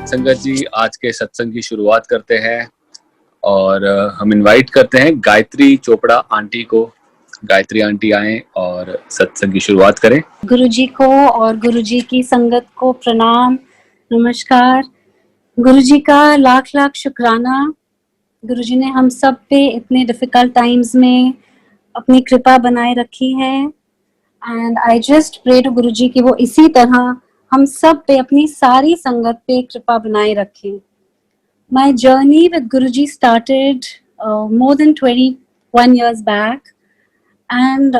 संगत जी, आज के सत्संग की शुरुआत करते हैं और हम इनवाइट करते हैं गायत्री चोपड़ा आंटी को। गायत्री आंटी आए और सत्संग की शुरुआत करें। गुरुजी को और गुरुजी की संगत को प्रणाम, नमस्कार। गुरुजी का लाख लाख शुक्राना। गुरुजी ने हम सब पे इतने डिफिकल्ट टाइम्स में अपनी कृपा बनाए रखी है and I just pray to Guruji कि वो इसी तरह हम सब पे अपनी सारी संगत पे कृपा बनाए रखें। My journey with Guruji started more than 21 years back, and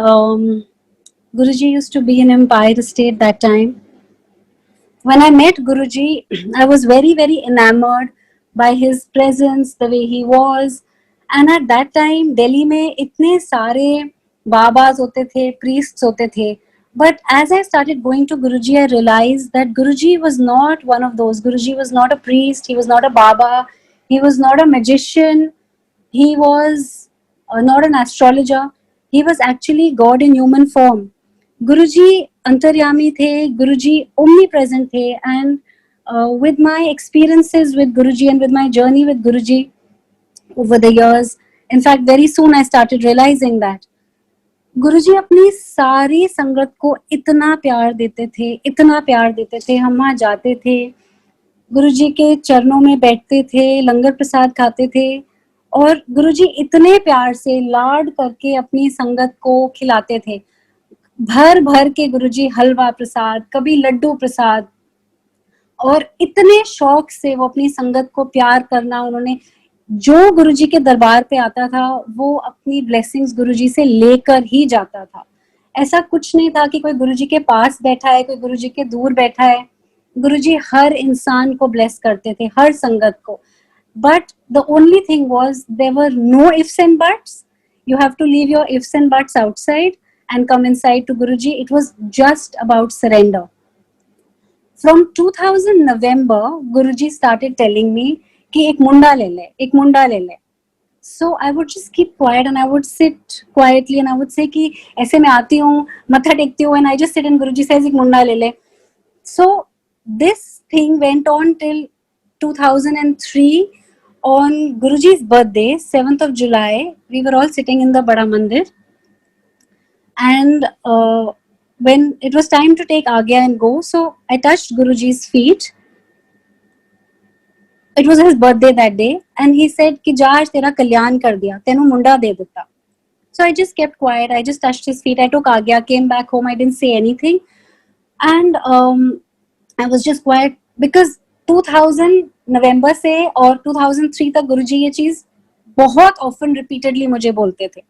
Guruji used to be in Empire State that time. When I met Guruji, I was very, very enamored by his presence, the way he was. And at that time, Delhi में इतने सारे बाबाज होते थे, priests होते थे. But as I started going to Guruji, I realized that Guruji was not one of those. Guruji was not a priest. He was not a Baba. He was not a magician. He was not an astrologer. He was actually God in human form. Guruji अंतर्यामी थे, Guruji omnipresent थे, and with my experiences with Guruji and with my journey with Guruji over the years, in fact very soon I started realizing that गुरुजी अपनी सारी संगत को इतना प्यार देते थे, इतना प्यार देते थे। हम वहाँ जाते थे, गुरुजी के चरणों में बैठते थे, लंगर प्रसाद खाते थे और गुरुजी इतने प्यार से लाड करके अपनी संगत को खिलाते थे। भर भर के गुरुजी हलवा प्रसाद, कभी लड्डू प्रसाद, और इतने शौक से वो अपनी संगत को प्यार करना। उन्होंने जो गुरुजी के दरबार पे आता था वो अपनी ब्लेसिंग्स गुरुजी से लेकर ही जाता था। ऐसा कुछ नहीं था कि कोई गुरुजी के पास बैठा है, कोई गुरुजी के दूर बैठा है। गुरुजी हर इंसान को ब्लेस करते थे, हर संगत को। But the only thing was there were no ifs and buts. You have to leave your ifs and buts outside and come inside to Guruji. It was just about surrender. From 2000 November, Guruji started telling me कि एक मुंडा ले ले, एक मुंडा ले ले. So I would just keep quiet and I would sit quietly and I would say कि ऐसे मैं आती हूँ, मत्था टेकती हूँ, and I just sit and Guruji says एक मुंडा ले ले. So this thing went on till 2003. On Guruji's birthday, 7th of July, we were all sitting in the Bada Mandir. And when it was time to take Agya and go, so I touched Guruji's feet. It was his birthday that day, and he said कि जा आज तेरा कल्याण कर दिया, तेनू मुंडा दे देता. So I just kept quiet. I just touched his feet. I took Agya, came back home. I didn't say anything, and I was just quiet because 2000 November से और 2003 तक गुरुजी ये चीज बहुत often repeatedly मुझे बोलते थे.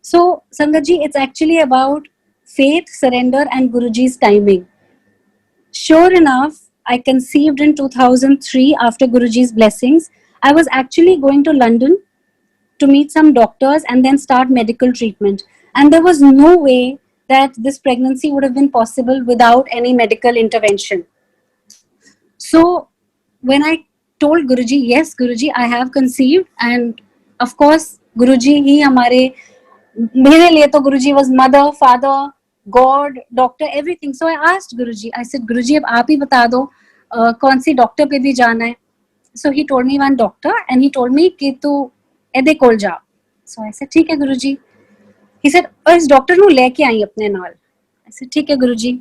So, Sangat ji, it's actually about faith, surrender and Guruji's timing. Sure enough, I conceived in 2003 after Guruji's blessings. I was actually going to London to meet some doctors and then start medical treatment. And there was no way that this pregnancy would have been possible without any medical intervention. So, when I told Guruji, yes, Guruji, I have conceived, and of course, Guruji ही हमारे मेरे लिए तो गुरुजी was mother, father, God, doctor, everything. So I asked Guruji, I said, Guruji, अब आप ही बता दो कौन सी doctor पे भी जाना है. So he told me one doctor and he told me कि तू एदे कोल जा. So I said, ठीक है गुरुजी. He said, और इस डॉक्टर ਨੂੰ ਲੈ के आई अपने नाल. I said, ठीक है गुरुजी.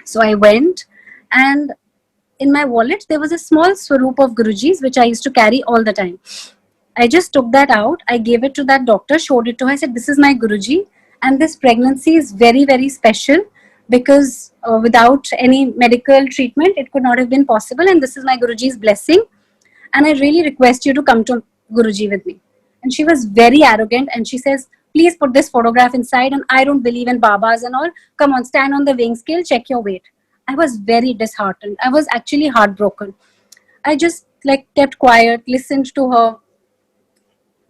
So I went, and in my wallet there was a small swaroop of Guruji's which I used to carry all the time. I just took that out. I gave it to that doctor, showed it to her. I said, this is my Guruji, and this pregnancy is very, very special because without any medical treatment, it could not have been possible. And this is my Guruji's blessing. And I really request you to come to Guruji with me. And she was very arrogant. And she says, please put this photograph inside. And I don't believe in Babas and all. Come on, stand on the weighing scale, check your weight. I was very disheartened. I was actually heartbroken. I just kept quiet, listened to her,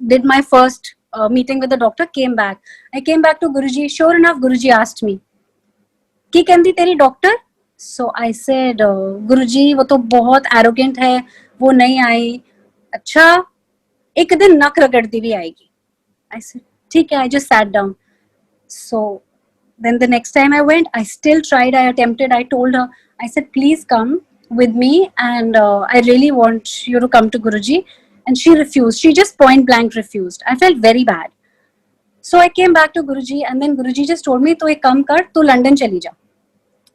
did my first meeting with the doctor, came back. I came back to Guruji. Sure enough, Guruji asked me, "Ki कहती तेरी doctor?" So I said, Guruji, वो तो बहुत arrogant है, वो नहीं आई. अच्छा, एक दिन नक रगड़ती हुई आएगी. I said, ठीक है. I just sat down. So then the next time I went, I still tried. I attempted. I told her. I said, please come. with me, and I really want you to come to Guruji. And she refused. She just point blank refused. I felt very bad. So I came back to Guruji, and then Guruji just told me, "तो एक काम कर, तू London चली जा."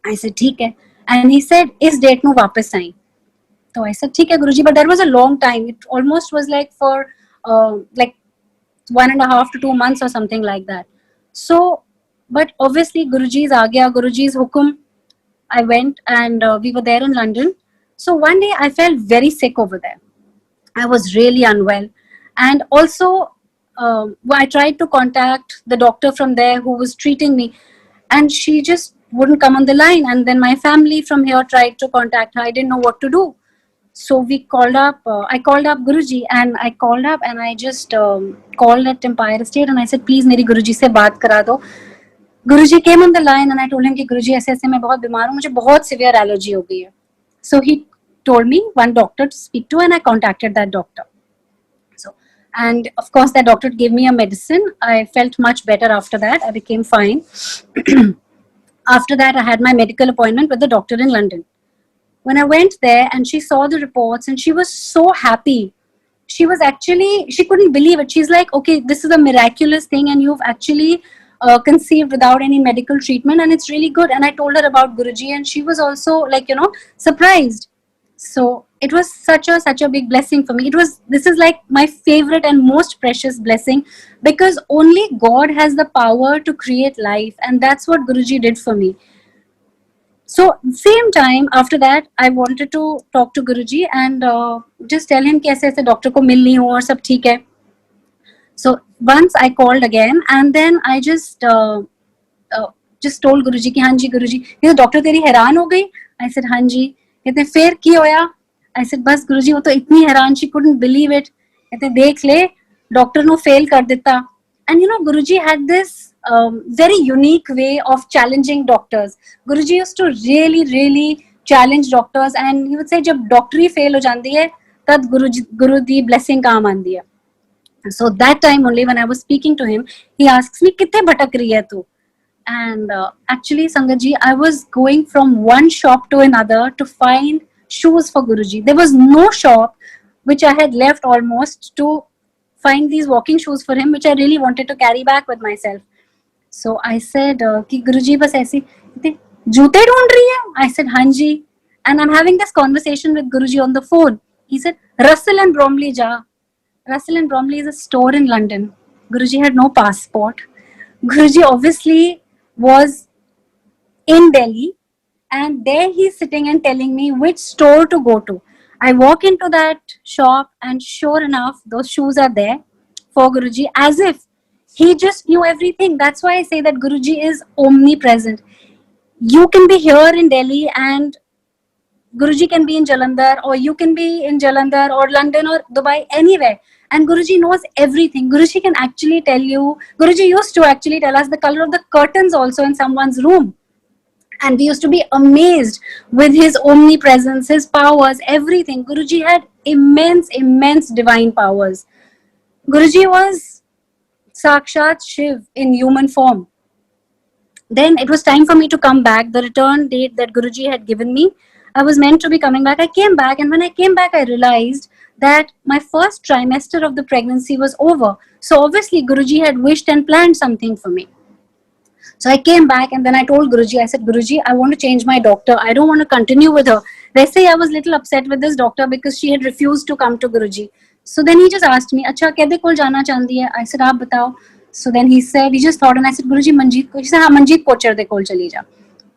I said, "ठीक है." And he said, "इस डेट में वापस आई." So I said, "ठीक है Guruji," but that was a long time. It almost was like for like 1.5 to 2 months or something like that. So, but obviously Guruji's agya, Guruji's hukum, I went, and we were there in London. So one day I felt very sick over there. I was really unwell. And also, I tried to contact the doctor from there who was treating me, and she just wouldn't come on the line. And then my family from here tried to contact her. I didn't know what to do. So we called up, I called up Guruji, and I just called at Empire State, and I said, "Please, मेरी Guruji से बात करा दो." Guruji came on the line, and I told him कि Guruji ऐसे ऐसे मैं बहुत बीमार हूँ, मुझे बहुत severe allergy हो गई है. So he told me one doctor to speak to, and I contacted that doctor. So, and of course that doctor gave me a medicine. I felt much better after that. I became fine. After that, I had my medical appointment with the doctor in London. When I went there and she saw the reports, and she was so happy. She couldn't believe it. She's like, "Okay, this is a miraculous thing, and you've actually conceived without any medical treatment, and it's really good." And I told her about Guruji, and she was also like, surprised. So it was such a big blessing for me. This is like my favorite and most precious blessing, because only God has the power to create life, and that's what Guruji did for me. So same time after that, I wanted to talk to Guruji and just tell him कि ऐसे ऐसे doctor को मिल नहीं हूँ और सब ठीक है. So once I called again, and then I just told Guruji कि हाँ जी Guruji, ये डॉक्टर तेरी हैरान हो गई. I said हाँ जी. कहते फिर की होया. I said बस Guruji वो तो इतनी हैरान, she couldn't believe it. कहते देख ले डॉक्टर नो फेल कर देता. And Guruji had this very unique way of challenging doctors. Guruji used to really challenge doctors, and he would say जब डॉक्टर ही फेल हो जाती है तब गुरु दी blessing काम आती है. So that time only, when I was speaking to him, he asks me कितने भटक रही है तू. And actually Sangat ji, I was going from one shop to another to find shoes for Guruji. There was no shop which I had left almost to find these walking shoes for him, which I really wanted to carry back with myself. So I said कि Guruji बस ऐसे जूते ढूंढ रही है. I said हाँ जी. And I'm having this conversation with Guruji on the phone. He said Russell and Bromley जा. Russell and Bromley is a store in London. Guruji had no passport. Guruji obviously was in Delhi, and there he's sitting and telling me which store to go to. I walk into that shop, and sure enough, those shoes are there for Guruji, as if he just knew everything. That's why I say that Guruji is omnipresent. You can be here in Delhi, and Guruji can be in Jalandhar, or you can be in Jalandhar or London or Dubai, anywhere. And Guruji knows everything. Guruji can actually tell you, Guruji used to actually tell us the color of the curtains also in someone's room. And we used to be amazed with his omnipresence, his powers, everything. Guruji had immense divine powers. Guruji was Sakshat Shiv in human form. Then it was time for me to come back. The return date that Guruji had given me, I was meant to be coming back. I came back, and when I came back, I realized that my first trimester of the pregnancy was over. So obviously Guruji had wished and planned something for me. So I came back, and then I told Guruji, I said, Guruji, I want to change my doctor. I don't want to continue with her. They say I was a little upset with this doctor because she had refused to come to Guruji. So then he just asked me, अच्छा कहते कोल जाना चाहती है? I said, आप बताओ. So then he just thought, and I said, Guruji, Manjeet को. He said, हाँ, Manjeet Kochhar दे कोल चली जा.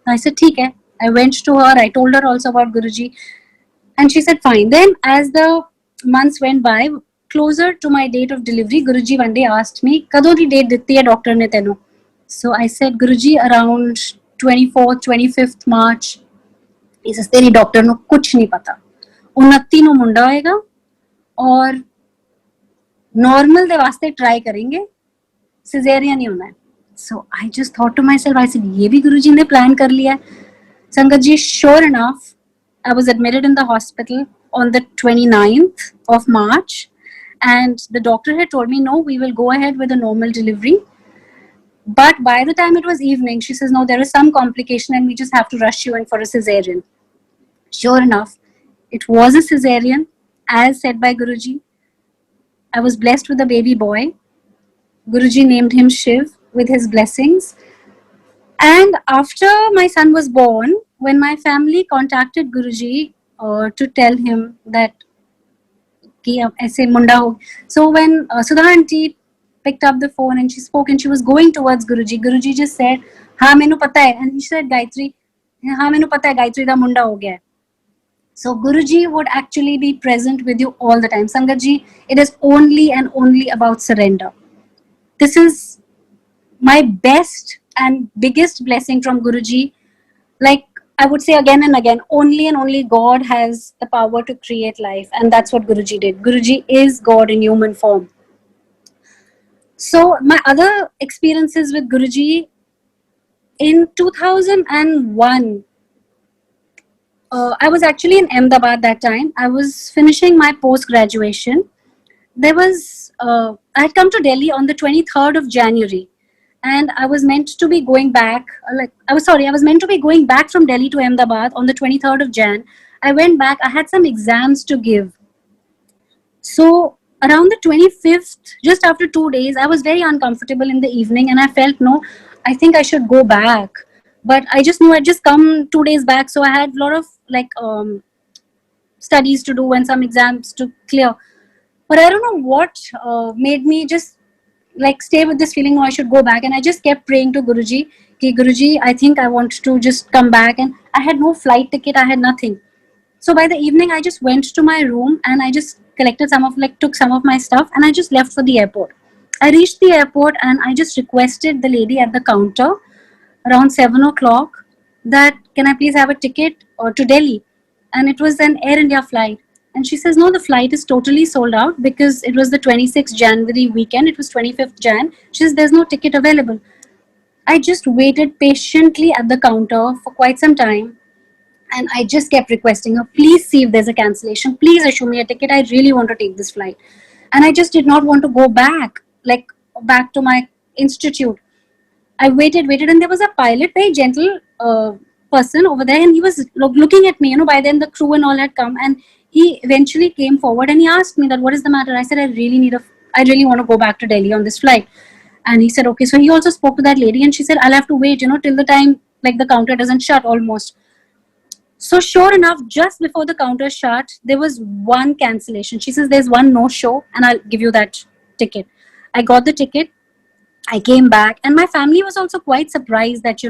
I said, ठीक है. I went to her. I told her also about Guruji, and she said, fine. Then as the months went by, closer to my date of delivery, Guruji one day asked me, कदों दी date दित्ती है doctor ने तेनू? So I said, Guruji, around 24th, 25th March. He says, तेरी doctor no कुछ नहीं पता. 29 no मुंडा होएगा और नॉर्मल दे वास्ते ट्राई करेंगे, सिजेरियन ही होना है. So I just thought to myself, I said, ये भी गुरुजी ने प्लान कर लिया है. Sangat ji, sure enough, I was admitted in the hospital on the 29th of March, and the doctor had told me, no, we will go ahead with a normal delivery. But by the time it was evening, she says, no, there is some complication and we just have to rush you in for a cesarean. Sure enough, it was a cesarean, as said by Guruji. I was blessed with a baby boy. Guruji named him Shiv with his blessings. And after my son was born, when my family contacted Guruji to tell him that कि अब ऐसे मुंडा हो, so when Sudha auntie picked up the phone and she spoke and she was going towards Guruji just said, हाँ मैंने पता है, and he said Gayatri, हाँ मैंने पता है Gayatri दा मुंडा हो गया है. So Guruji would actually be present with you all the time. Sangat ji, it is only and only about surrender. This is my best and biggest blessing from Guruji. Like I would say again and again, only and only God has the power to create life, and that's what Guruji did. Guruji is God in human form. So my other experiences with Guruji, in 2001, I was actually in Ahmedabad that time. I was finishing my post-graduation. I had come to Delhi on the 23rd of January, and I was meant to be going back. I was meant to be going back from Delhi to Ahmedabad on the 23rd of Jan. I went back. I had some exams to give. So around the 25th, just after 2 days, I was very uncomfortable in the evening, and I felt, no, I think I should go back. But I just knew I'd just come 2 days back, so I had a lot of studies to do and some exams to clear. But I don't know what made me just stay with this feeling, no, I should go back. And I just kept praying to Guruji, ki Guruji, I think I want to just come back. And I had no flight ticket, I had nothing. So by the evening, I just went to my room and I just collected took some of my stuff and I just left for the airport. I reached the airport and I just requested the lady at the counter around 7 o'clock that, can I please have a ticket to Delhi? And it was an Air India flight. And she says, no, the flight is totally sold out because it was the 26th January weekend. It was 25th Jan. She says, there's no ticket available. I just waited patiently at the counter for quite some time. And I just kept requesting her, please see if there's a cancellation. Please issue me a ticket. I really want to take this flight. And I just did not want to go back to my institute. I waited, and there was a pilot, very gentle person over there, and he was looking at me. By then the crew and all had come, and he eventually came forward and he asked me that, what is the matter? I said, I really want to go back to Delhi on this flight. And he said, okay. So he also spoke to that lady, and she said, I'll have to wait, till the time the counter doesn't shut almost. So sure enough, just before the counter shut, there was one cancellation. She says, there's one no-show, and I'll give you that ticket. I got the ticket. I came back, and my family was also quite surprised that,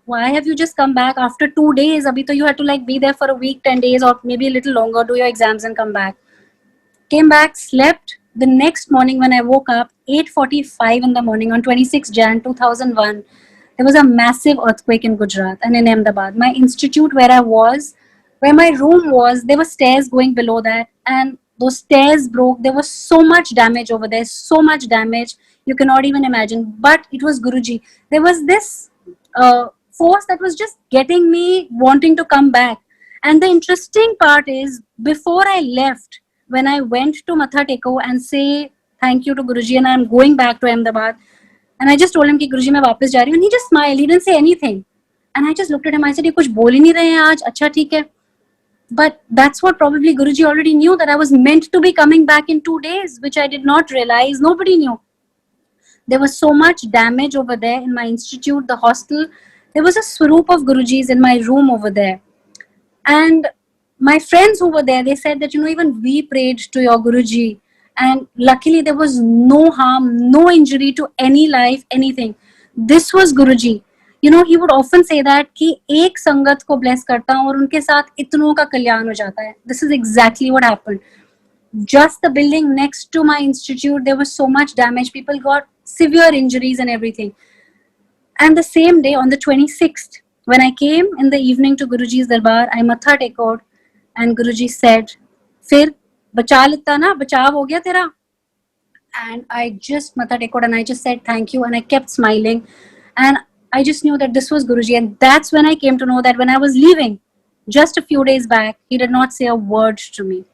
why have you just come back after 2 days? Abhi to you had to be there for a week, 10 days, or maybe a little longer, do your exams and come back. Came back, slept. The next morning when I woke up, 8:45 in the morning on 26 Jan 2001, there was a massive earthquake in Gujarat and in Ahmedabad. My institute where my room was, there were stairs going below that, and those stairs broke. There was so much damage over there, so much damage you cannot even imagine. But it was Guruji. There was this force that was just getting me wanting to come back. And the interesting part is, before I left, when I went to Matha Teko and say thank you to Guruji and I'm going back to Ahmedabad, and I just told him कि Guruji मैं वापस जा रही हूँ, and he just smiled. He didn't say anything. And I just looked at him. I said, ये कुछ बोल ही नहीं रहे हैं आज. अच्छा ठीक है. But that's what probably Guruji already knew, that I was meant to be coming back in 2 days, which I did not realize. Nobody knew. There was so much damage over there in my institute, the hostel. There was a swaroop of Guruji's in my room over there. And my friends who were there, they said that, even we prayed to your Guruji. And luckily there was no harm, no injury to any life, anything. This was Guruji. He would often say that कि एक संगत को bless करता हूँ और उनके साथ इतनों का कल्याण हो जाता है. This is exactly what happened. Just the building next to my institute, there was so much damage. People got severe injuries and everything. And the same day, on the 26th, when I came in the evening to Guruji's darbar, I matha tekod, and Guruji said, "Fir बचा लेता ना, बचाव हो गया तेरा." And I just matha tekod and I just said thank you, and I kept smiling, and I just knew that this was Guruji. And that's when I came to know that when I was leaving just a few days back, he did not say a word to me.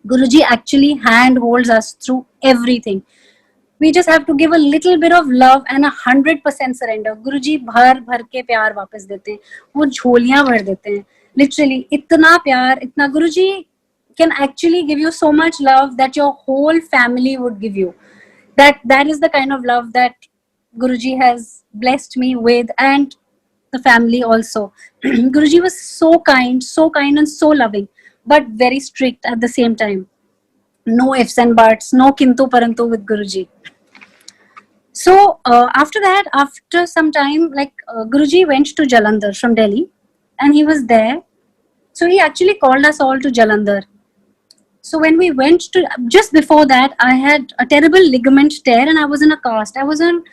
Guruji actually hand holds us through everything. we just have to give a little bit of love and 100% surrender. गुरुजी भर भर के प्यार वापस देते हैं, वो झोलियां भर देते हैं, literally इतना प्यार, इतना गुरुजी can actually give you so much love that your whole family would give you. That is the kind of love that Guruji has blessed me with, and the family also. Guruji was so kind and so loving, but very strict at the same time. No ifs and buts, no kintu parantu with Guruji. So after that, after some time, Guruji went to Jalandhar from Delhi, and he was there. So he actually called us all to Jalandhar. So when we went to, just before that, I had a terrible ligament tear and I was in a cast. I was on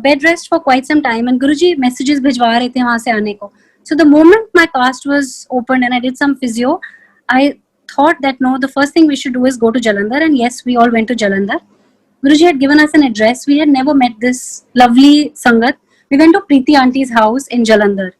bed rest for quite some time, and Guruji messages भिजवा रहे थे वहाँ से आने को. So the moment my cast was opened and I did some physio, I thought that no, the first thing we should do is go to Jalandhar, and yes, we all went to Jalandhar. Guruji had given us an address. We had never met this lovely Sangat. We went to Preeti Auntie's house in Jalandhar.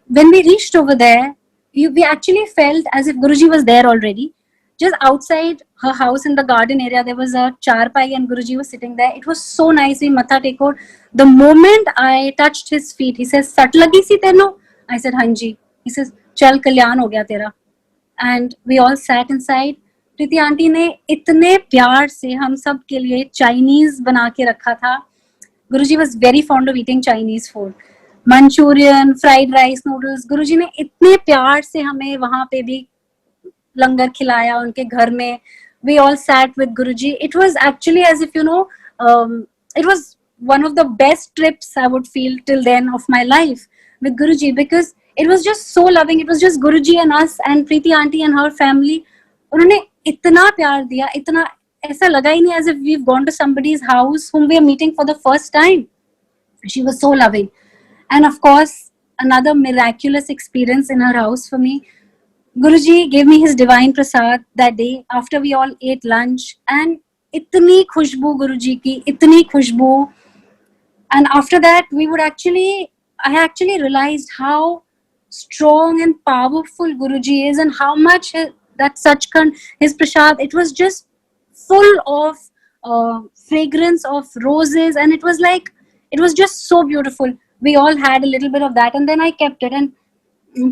When we reached over there, we actually felt as if Guruji was there already. Just outside her house in the garden area, there was a charpai and Guruji was sitting there. It was so nice. We matha tekod. The moment I touched his feet, he says, "Sat lagi si teno?" I said, "Hanji." He says, "Chal kalyan ho gaya tera." And we all sat inside. Preeti auntie ने इतने प्यार से हम सब के लिए Chinese बना के रखा था. Guruji was very fond of eating Chinese food. Manchurian, fried rice, noodles. Guruji ने इतने प्यार से हमें वहां पे भी लंगर खिलाया उनके घर में. We all sat with Guruji. It was actually as if, it was one of the best trips I would feel till then of my life with Guruji, because it was just so loving. It was just Guruji and us and Preeti auntie and her family. उन्होंने इतना प्यार दिया, इतना ऐसा लगा ही नहीं as if we've gone to somebody's house whom we are meeting for the first time. She was so loving. And of course, another miraculous experience in her house for me. Guruji gave me his divine prasad that day after we all ate lunch, and itni khushbu Guruji ki, itni khushbu. And after that, I actually realized how strong and powerful Guruji is, and how much his prasad, it was just full of fragrance of roses, and it was just so beautiful. We all had a little bit of that, and then I kept it, and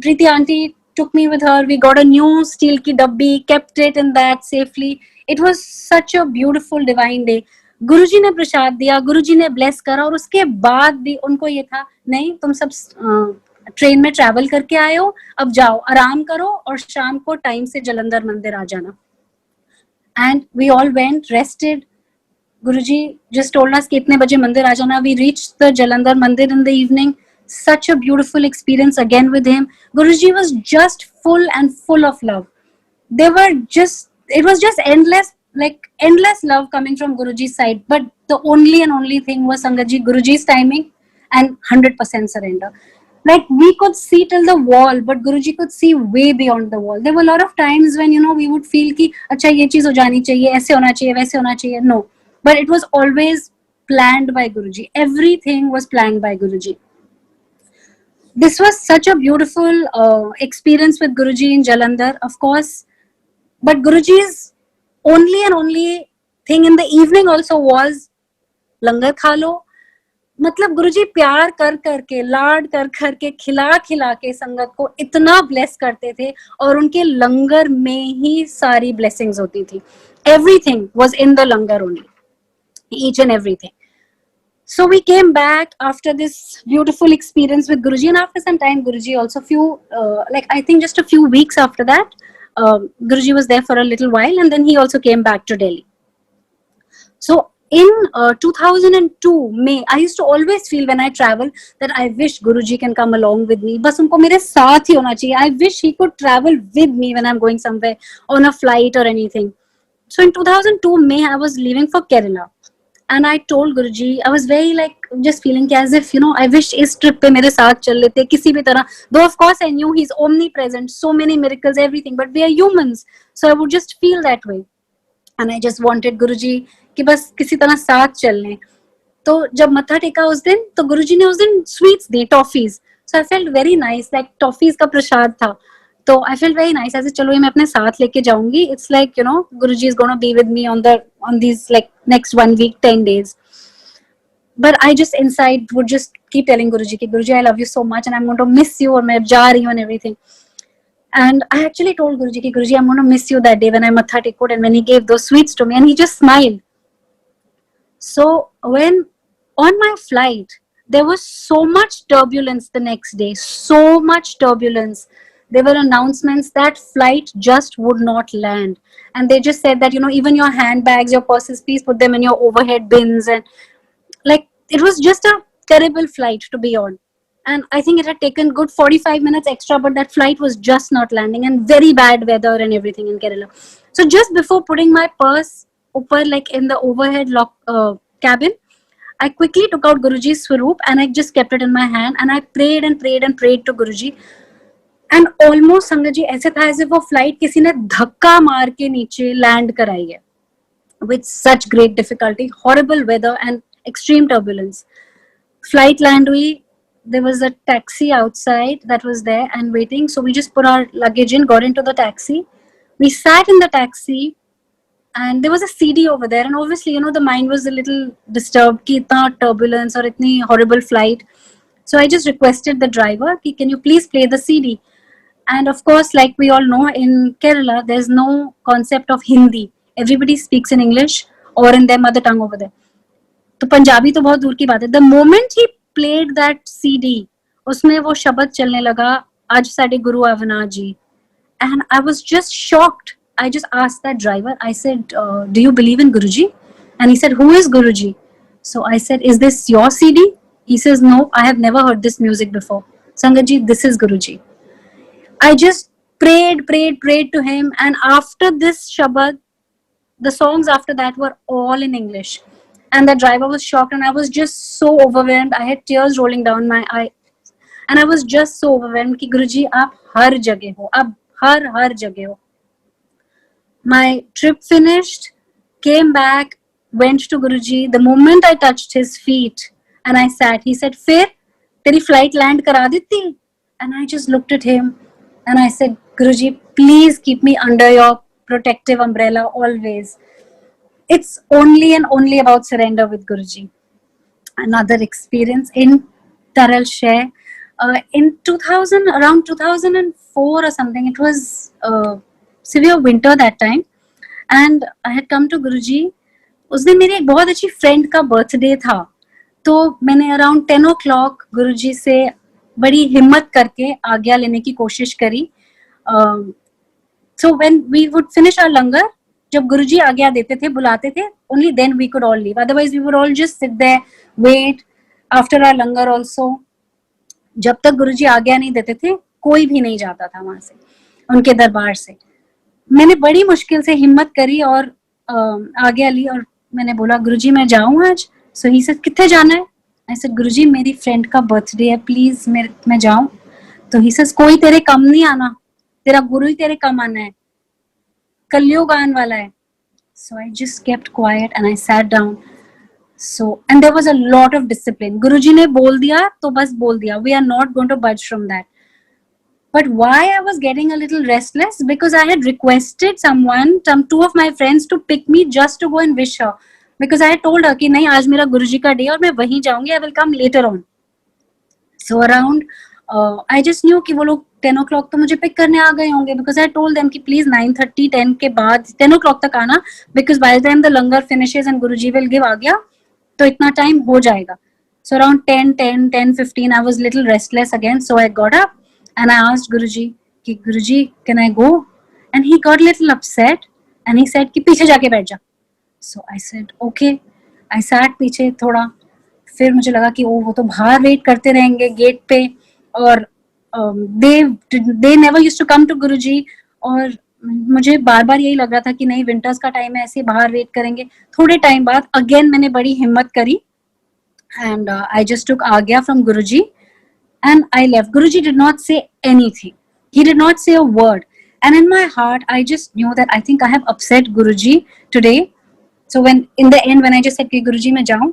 Preeti auntie took me with her. We got a new steel ki dabbi, kept it in that safely. It was such a beautiful divine day. Guruji ने प्रसाद दिया, गुरुजी ने bless करा, और उसके बाद भी उनको ये था, नहीं तुम सब ट्रेन में ट्रैवल करके आए हो, अब जाओ आराम करो और शाम को टाइम से जलंधर मंदिर आ जाना. And we all went, rested. Guruji just told us कि इतने बजे मंदिर आ जाना. We reached the Jalandhar Mandir in the evening. Such a beautiful experience again with him. Guruji was just full of love. It was just endless love coming from Guruji's side. But the only thing was Sangatji, Guruji's timing and 100% surrender. We could see till the wall, but Guruji could see way beyond the wall. There were a lot of times when, we would feel कि अच्छा ये चीज हो जानी चाहिए, ऐसे होना चाहिए, वैसे होना चाहिए. No. But it was always planned by Guruji. Everything was planned by Guruji. This was such a beautiful experience with Guruji in Jalandhar, of course. But Guruji's only thing in the evening also was langar खा लो. मतलब गुरुजी प्यार कर करके, लाड कर करके, खिला के संगत को इतना ब्लेस करते थे, और उनके लंगर में ही सारी ब्लेसिंग्स होती थी. Everything was in the langar only. Each and everything. So we came back after this beautiful experience with Guruji, and after some time Guruji also I think just a few weeks after that, Guruji was there for a little while, and then he also came back to Delhi. So in 2002 May, I used to always feel when I travel that I wish Guruji can come along with me. बस उनको मेरे साथ ही होना चाहिए. I wish he could travel with me when I'm going somewhere on a flight or anything. So in 2002 May, I was leaving for Kerala. And I told Guruji, I was very just feeling as if, I wish इस trip पे मेरे साथ चल लेते किसी भी तरह. Though of course I knew he's omnipresent, so many miracles, everything, but we are humans. So I would just feel that way. And I just wanted Guruji कि बस किसी तरह साथ चल लें. तो जब मत्था टेका उस दिन, तो गुरुजी ने उस दिन sweets the, toffees. So I felt very nice, like toffees का प्रसाद था. तो I felt very nice. ऐसे चलो ये मैं अपने साथ लेके जाऊंगी. It's like, you know, Guruji is going to be with me on these like next 1 week, 10 days. But I just inside would just keep telling Guruji ki Guruji, I love you so much and I'm going to miss you और मैं जा रही हूँ and everything. And I actually told Guruji ki Guruji, I'm going to miss you that day when I matha tekod and when he gave those sweets to me, and he just smiled. So when on my flight, there was so much turbulence the next day, so much turbulence. There were announcements that flight just would not land. And they just said that, you know, even your handbags, your purses, please put them in your overhead bins. And like, it was just a terrible flight to be on. And I think it had taken good 45 minutes extra, but that flight was just not landing, and very bad weather and everything in Kerala. So just before putting my purse upper, like in the overhead cabin, I quickly took out Guruji's Swaroop and I just kept it in my hand, and I prayed and prayed and prayed to Guruji. And almost संगत जी ऐसे था ऐसे वो flight किसी ने धक्का मार के नीचे लैंड कराई है with such great difficulty, horrible weather and extreme turbulence. Flight land हुई, there was a taxi outside that was there and waiting, so we just put our luggage in, got into the taxi. We sat in the taxi and there was a CD over there, and obviously, you know, the mind was a little disturbed कि इतना turbulence और इतनी horrible flight. So I just requested the driver कि can you please play the CD. And of course, like we all know, in Kerala, there's no concept of Hindi. Everybody speaks in English or in their mother tongue over there. तो पंजाबी तो बहुत दूर की बात है. The moment he played that CD, उसमें वो शब्द चलने लगा, आज साडे गुरु अविनाश जी. And I was just shocked. I just asked that driver, I said, do you believe in Guruji? And he said, who is Guruji? So I said, is this your CD? He says, no, I have never heard this music before. Sangat ji, this is Guruji. I just prayed to him, and after this Shabad, the songs after that were all in English. And the driver was shocked, and I was just so overwhelmed. I had tears rolling down my eyes. And I was just so overwhelmed कि Guruji, आप हर जगह हो, आप हर जगह हो. My trip finished, came back, went to Guruji. The moment I touched his feet and I sat, he said, फिर तेरी flight land करा दी थी? And I just looked at him and I said, Guruji, please keep me under your protective umbrella always. It's only and only about surrender with Guruji. Another experience in Taral Share. In around 2004 or something, it was severe winter that time, and I had come to Guruji. उस दिन मेरी एक बहुत अच्छी friend का birthday था, तो मैंने अराउंड 10 o'clock गुरुजी से बड़ी हिम्मत करके आज्ञा लेने की कोशिश करी. So when we would finish our langar, जब गुरुजी आज्ञा देते थे, बुलाते थे, only then we could all leave. Otherwise we would all just sit there, wait after our langar also. जब तक गुरुजी आज्ञा नहीं देते थे, कोई भी नहीं जाता था वहां से, उनके दरबार से. मैंने बड़ी मुश्किल से हिम्मत करी और आज्ञा ली और मैंने बोला, गुरुजी मैं जाऊं आज? सो ही सेड, किथे जाना है? आई सेड, गुरुजी मेरी फ्रेंड का बर्थडे है, प्लीज मैं जाऊं? तो ही सेड, कोई तेरे कम नहीं आना, तेरा गुरु ही तेरे कम आना है, कलयुग आने वाला है. So I just kept quiet and I sat down. So, and there was a lot of discipline. Guruji ने बोल दिया तो बस बोल दिया. We are not going to budge from that. But why I was getting a little restless? Because I had requested two of my friends to pick me just to go and wish her. Because I had told her कि नहीं आज मेरा गुरुजी का day और मैं वहीं जाऊंगी. I will come later on. So around, I just knew कि वो लोग 10 o'clock तो मुझे पिक करने आ गए होंगे. Because I told them कि please 9:30, 10 के बाद 10 o'clock तक आना. Because by the time the langar finishes and Guruji will give आज्ञा, तो इतना टाइम हो जाएगा. So around 10:15 I was little restless again, so I got up and I asked Guruji कि Guruji, can I go? And he got little upset and he said कि पीछे जाके बैठ जा. So I said okay. I sat पीछे थोड़ा, फिर मुझे लगा कि वो तो बाहर वेट करते रहेंगे गेट पे, और they never used to come to Guruji, और मुझे बार बार यही लग रहा था कि नहीं विंटर्स का टाइम है, ऐसे बाहर वेट करेंगे. थोड़े टाइम बाद अगेन मैंने बड़ी हिम्मत करी एंड आई जस्ट टुक आज्ञा from Guruji and I left. Guruji did not say anything, he did not say a word, and in my heart I just knew that I think I have upset Guruji today. So when in the end when I just said कि गुरुजी मैं जाऊं,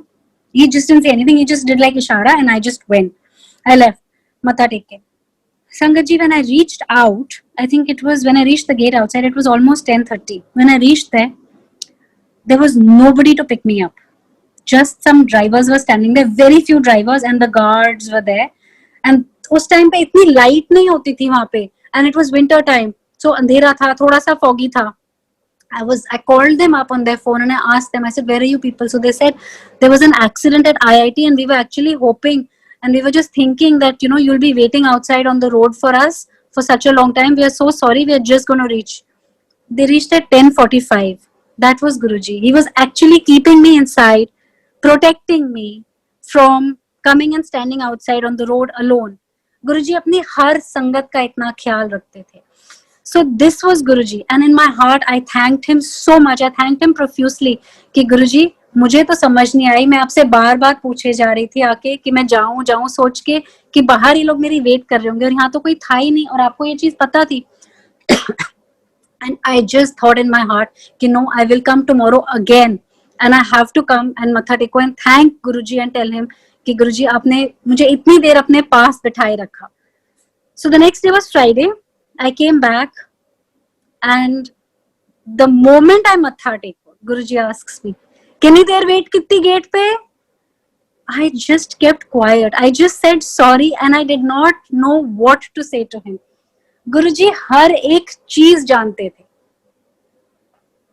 he just didn't say anything, he just did like इशारा and I just went. I left मत्था टेक के. Sangat ji, when I reached out I think it was when I reached the gate outside, it was almost 10:30. When I reached there was nobody to pick me up. Just some drivers were standing there, very few drivers, and the guards were there. And उस time पे इतनी light नहीं होती थी वहां पे, and it was winter time, so अंधेरा था, थोड़ा सा foggy था. I called them up on their phone and I asked them, I said, where are you people? So they said there was an accident at IIT and we were actually hoping and we were just thinking that, you know, you'll be waiting outside on the road for us for such a long time. We are so sorry. We are just going to reach. They reached at 10:45. That was Guruji. He was actually keeping me inside, protecting me from coming and standing outside on the road alone. Guruji अपनी हर संगत का इतना ख्याल रखते थे. So this was Guruji, and in my heart I thanked him so much. I thanked him profusely कि गुरुजी मुझे तो समझ नहीं आई, मैं आपसे बार बार पूछे जा रही थी आके कि मैं जाऊं सोच के कि बाहर ये लोग मेरी वेट कर रहे होंगे और यहाँ तो कोई था ही नहीं और आपको ये चीज पता थी. And I just thought in my heart कि no, I will come tomorrow again and I have to come and matha teko and thank Guruji and tell him कि गुरुजी आपने मुझे इतनी देर अपने पास बिठाए रखा. So the next day was Friday. I came back and the moment I matha teko, Guruji asks me, कितनी देर wait कितनी gate पे? I just kept quiet. I just said sorry and I did not know what to say to him. गुरुजी हर एक चीज जानते थे.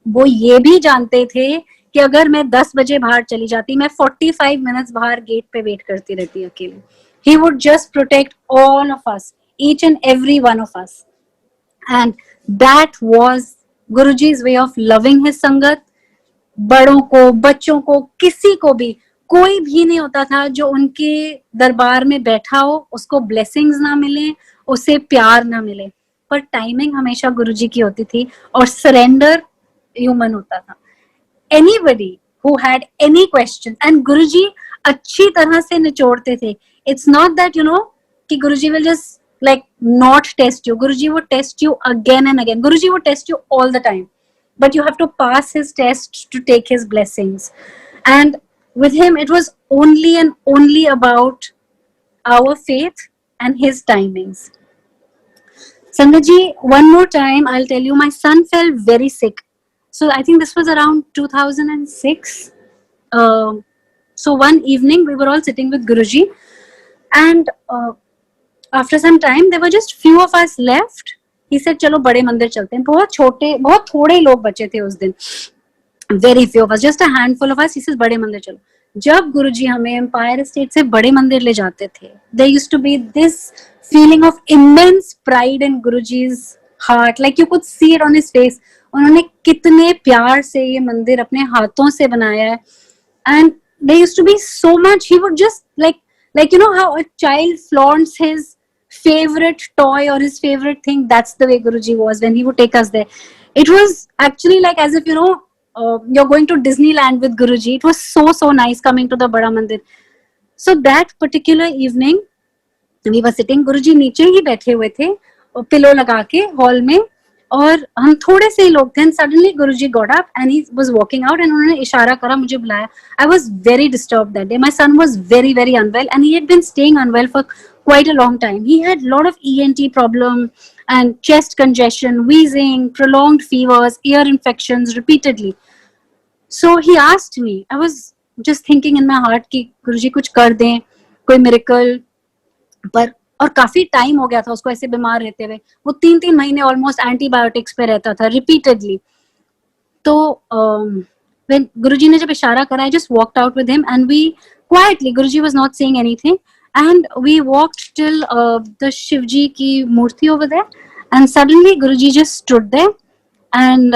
वो ये भी जानते थे कि अगर मैं 10 बजे बाहर चली जाती, मैं 45 मिनट्स बाहर गेट पे वेट करती रहती अकेले. He would just protect all of us, each and every one of us. And that was Guruji's way of loving his संगत. बड़ों को, बच्चों को, किसी को भी, कोई भी नहीं होता था जो उनके दरबार में बैठा हो उसको ब्लेसिंग्स ना मिले, उसे प्यार ना मिले. पर टाइमिंग हमेशा गुरुजी की होती थी और सरेंडर ह्यूमन होता था. Anybody who had any questions and गुरुजी अच्छी तरह से निचोड़ते थे. It's not that, you know, कि गुरुजी will just like not test you. Guruji would test you again and again. Guruji would test you all the time, but you have to pass his test to take his blessings. And with him it was only and only about our faith and his timings. Sangaji, one more time I'll tell you, my son fell very sick. So I think this was around 2006. So one evening we were all sitting with Guruji and after some time there were just few of us left. He said चलो बड़े मंदिर चलते हैं. बहुत थोड़े लोग बचे थे उस दिन. Very few of us, just a handful of us. He says बड़े मंदिर चलो. जब गुरुजी हमें एम्पायर स्टेट से बड़े मंदिर ले जाते थे, there used to be this feeling of immense pride in Guruji's heart. Like you could see it on his face. उन्होंने कितने प्यार से ये मंदिर अपने हाथों से बनाया है. And there used to be so much. He would just like you know how a child flaunts his favorite toy or his favorite thing. That's the way Guruji was when he would take us there. It was actually like as if, you know, you're going to Disneyland with Guruji. It was so nice coming to the Bada Mandir. So that particular evening we were sitting, Guruji नीचे ही बैठे हुए थे pillow लगा के hall में और हम थोड़े से लोग थे. And suddenly Guruji got up and he was walking out and उन्होंने इशारा करा, मुझे बुलाया. I was very disturbed that day. My son was very unwell and he had been staying unwell for quite a long time. He had a lot of ENT problem and chest congestion, wheezing, prolonged fevers, ear infections repeatedly. So he asked me, I was just thinking in my heart कि गुरुजी कुछ कर दें, कोई miracle. पर और काफी time हो गया था उसको ऐसे बीमार रहते हुए. वो 3 महीने ऑलमोस्ट एंटीबायोटिक्स पे रहता था रिपीटेडली. तो when गुरुजी ने जब इशारा करा, I just walked out with him and we quietly, Guruji was not saying anything, and we walked till the Shivji ki murti over there, and suddenly Guruji just stood there and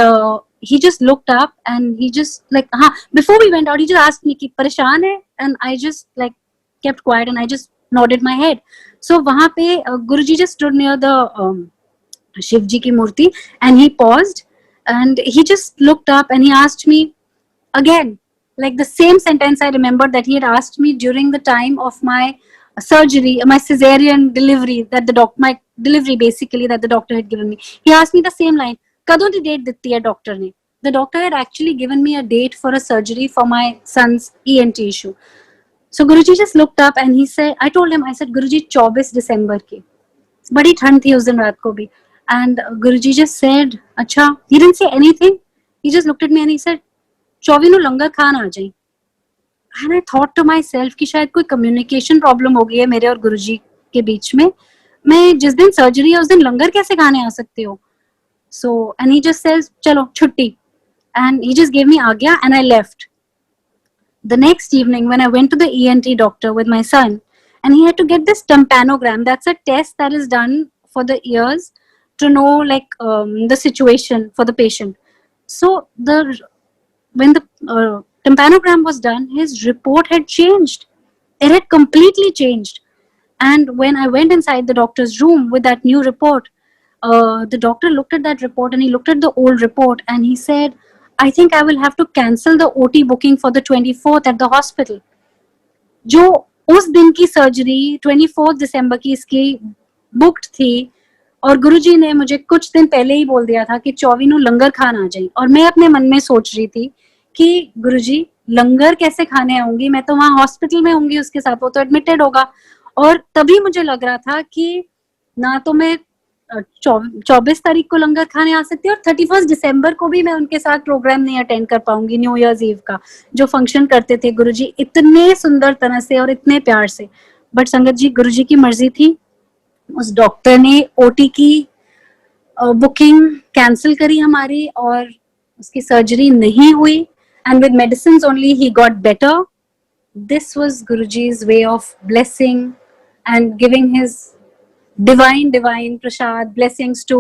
he just looked up and he just like before we went out he just asked me ki pareshan hai, and I just like kept quiet and I just nodded my head. So wahan pe Guruji just stood near the Shivji ki murti and he paused and he just looked up and he asked me again like the same sentence I remembered that he had asked me during the time of my surgery, my cesarean delivery, that my delivery basically that the doctor had given me. He asked me the same line, kadon di date ditti hai doctor ne? The doctor had actually given me a date for a surgery for my son's ENT issue. So Guruji just looked up and he said, I told him, I said, Guruji 24 December ki. बड़ी ठंड थी उस दिन रात को भी. And Guruji just said, "अच्छा." He didn't say anything. He just looked at me and he said, "चौबी नु लंगर खान आ जाए." And I thought to myself कि शायद कोई communication problem हो गई है मेरे और गुरुजी के बीच में. मैं जिस दिन सर्जरी है उस दिन लंगर कैसे खाने आ सकते हो? So and he just says, "चलो छुट्टी." And he just gave me आज्ञा and I left. The next evening when I went to the ENT doctor with my son, and he had to get this tympanogram. That's a test that is done for the ears to know like the situation for the patient. So when the tympanogram was done, his report had changed. It had completely changed. And when I went inside the doctor's room with that new report, the doctor looked at that report and he looked at the old report and he said, "I think I will have to cancel the OT booking for the 24th at the hospital." जो उस दिन की surgery 24 दिसंबर की इसकी booked थी और गुरुजी ने मुझे कुछ दिन पहले ही बोल दिया था कि 24 नु लंगर खान आ जाए. और मैं अपने मन में सोच रही थी कि गुरुजी लंगर कैसे खाने आऊंगी, मैं तो वहां हॉस्पिटल में होंगी उसके साथ, वो तो एडमिटेड होगा. और तभी मुझे लग रहा था कि ना तो मैं 24 तारीख को लंगर खाने आ सकती है और 31 दिसंबर को भी मैं उनके साथ प्रोग्राम नहीं अटेंड कर पाऊंगी, न्यू ईयर्स ईव का जो फंक्शन करते थे गुरुजी इतने सुंदर तरह से और इतने प्यार से. बट संगत जी, गुरुजी की मर्जी थी. उस डॉक्टर ने ओटी की बुकिंग कैंसिल करी हमारी और उसकी सर्जरी नहीं हुई. And with medicine only he got better. This was Guruji's way of blessing and giving his divine prasad blessings to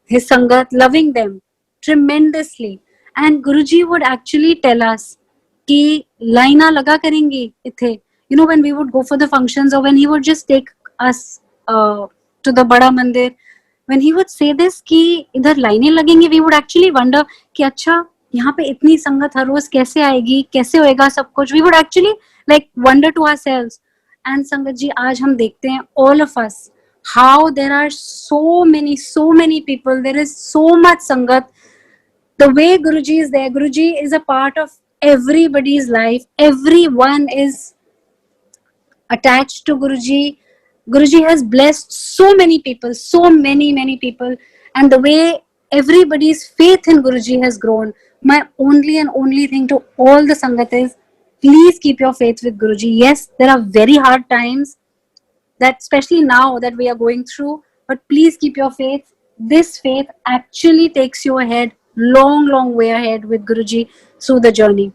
his sangat, loving them tremendously. And Guruji would actually tell us कि लाइना लगा करेंगी इथे, you know, when we would go for the functions or when he would just take us to the बड़ा मंदिर, when he would say this कि इधर लाइनें लगेंगी, we would actually wonder कि अच्छा यहाँ पे इतनी संगत हर रोज कैसे आएगी, कैसे होएगा सब कुछ. We would actually like wonder to ourselves. And संगत जी, आज हम देखते हैं all of us how there are so many people, there is so much sangat. The way Guruji is there, Guruji is a part of everybody's life. Everyone is attached to Guruji. Guruji has blessed so many people, so many people. And the way everybody's faith in Guruji has grown, my only and only thing to all the sangat is, please keep your faith with Guruji. Yes, there are very hard times, that especially now that we are going through, but please keep your faith. This faith actually takes you ahead, long way ahead with Guruji through the journey.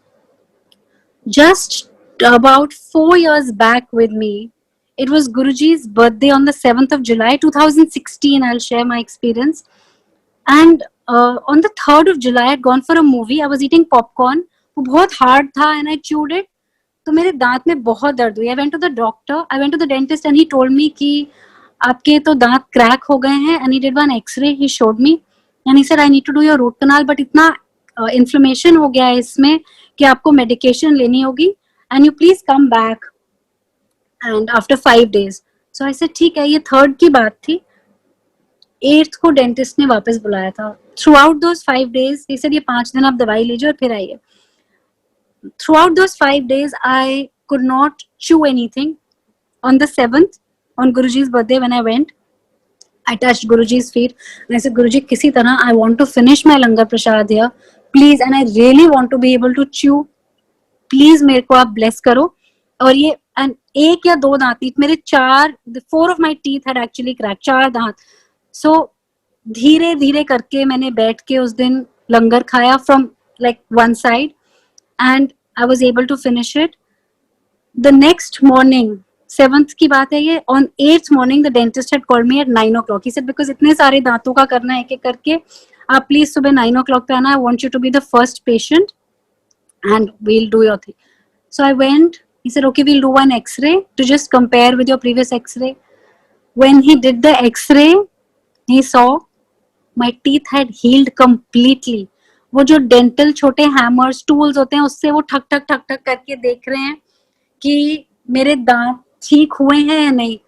Just about 4 years back with me, it was Guruji's birthday on the 7th of July 2016. I'll share my experience. And on the 3rd of July, I had gone for a movie. I was eating popcorn. वो बहुत hard था and I chewed it. तो मेरे दांत में बहुत दर्द हुई. I went to the doctor. I went to the dentist and he told me कि आपके तो दांत क्रैक हो गए हैं. And he did one X-ray. He showed me and he said I need to do your root canal, but इतना inflammation हो गया है इसमें कि आपको medication लेनी होगी. And you please come back. And after 5 days. So I said ठीक है, ये 3rd की बात थी. 8th को डेंटिस्ट ने वापस बुलाया था. Throughout those 5 days, he said ये 5 दिन आप दवाई लीजिए और फिर आइए. Throughout those 5 days, I could not chew anything. On the 7th, on Guruji's birthday, when I went, I touched Guruji's feet and I said, Guruji, किसी तरह I want to finish my langar prasad here, please, and I really want to be able to chew. Please मेरे को आप bless करो. और ये and एक या दो दांत नहीं, मेरे 4 of my teeth had actually cracked, 4 दांत. So धीरे करके मैंने बैठ के उस दिन लंगर खाया from like one side. And I was able to finish it. The next morning, 7th की बात है ये, on 8th morning, the dentist had called me at 9 o'clock. He said, because इतने सारे दांतों का करना है एक-एक करके, आप please सुबह 9 o'clock पे आना. I want you to be the first patient and we'll do your thing. So I went. He said, okay, we'll do one X-ray to just compare with your previous X-ray. When he did the X-ray, he saw my teeth had healed completely. वो जो dental छोटे hammers tools होते हैं उससे वो ठक करके देख रहे हैं कि मेरे दांत ठीक हुए हैं या नहीं.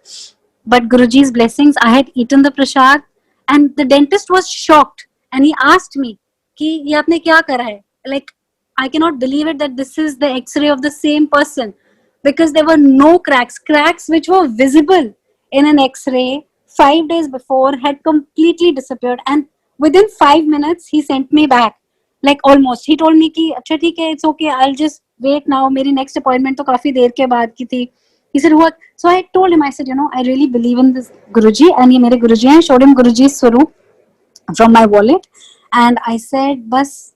But Guruji's blessings, I had eaten the prasad and the dentist was shocked and he asked me कि ये आपने क्या करा है. Like I cannot believe it that this is the X-ray of the same person, because there were no cracks which were visible in an X-ray 5 days before had completely disappeared, and within 5 minutes he sent me back, like almost he told me कि अच्छा ठीक है, it's okay, I'll just wait now, मेरी next appointment तो काफी देर के बाद की थी. He said what? So I told him, I said, you know, I really believe in this Guruji, and ये मेरे Guruji हैं. Showed him Guruji's Swaroop from my wallet, and I said bas,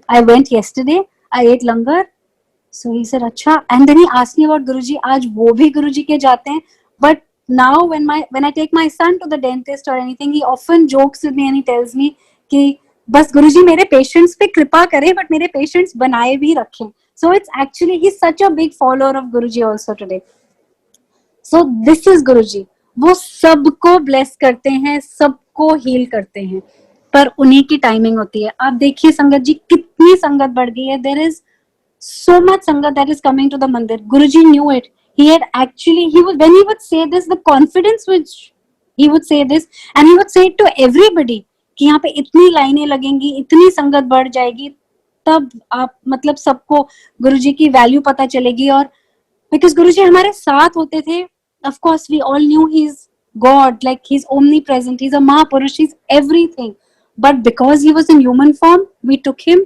I went yesterday, I ate langar. So he said acha, and then he asked me about Guruji. आज वो भी Guruji के जाते हैं, but now when I take my son to the dentist or anything, he often jokes with me and he tells me कि बस Guruji मेरे patients पे कृपा करें, but मेरे patients बनाए भी रखें. So it's actually, he's such a big follower of Guruji also today. So this is Guruji. वो सबको ब्लेस करते हैं, सबको हील करते हैं, पर उन्हीं की टाइमिंग होती है. आप देखिए संगत जी, कितनी संगत बढ़ गई है. There is so much sangat that is coming to the mandir. Guruji knew it. He had actually, when he would say this, the confidence which he would say this, and he would say it to everybody कि यहाँ पे इतनी लाइनें लगेंगी, इतनी संगत बढ़ जाएगी, तब आप मतलब सबको गुरुजी की वैल्यू पता चलेगी. और because गुरुजी हमारे साथ होते थे, of course we all knew he's God, like he's omnipresent, he's a Mahapurush, he's everything. But because he was in human form, we took him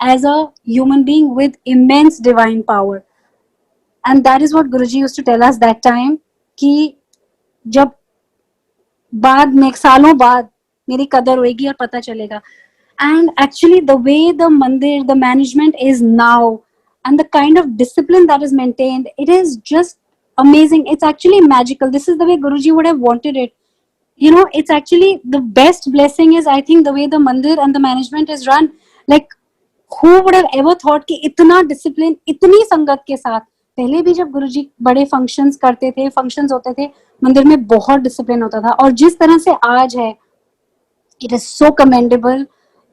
as a human being with immense divine power. And that is what Guruji used to tell us that time, कि जब बाद में सालों बाद मेरी कदर होएगी और पता चलेगा. And actually the way the mandir, the management is now, and the kind of discipline that is maintained, it is just amazing. It's actually magical. This is the way Guruji would have wanted it. You know, it's actually the best blessing is, I think, the way the mandir and the management is run. Like, who would have ever thought कि इतना discipline, इतनी संगत के साथ. पहले भी जब गुरुजी बड़े फंक्शंस करते थे, फंक्शंस होते थे, मंदिर में बहुत डिसिप्लिन होता था. और जिस तरह से आज है, it is so commendable.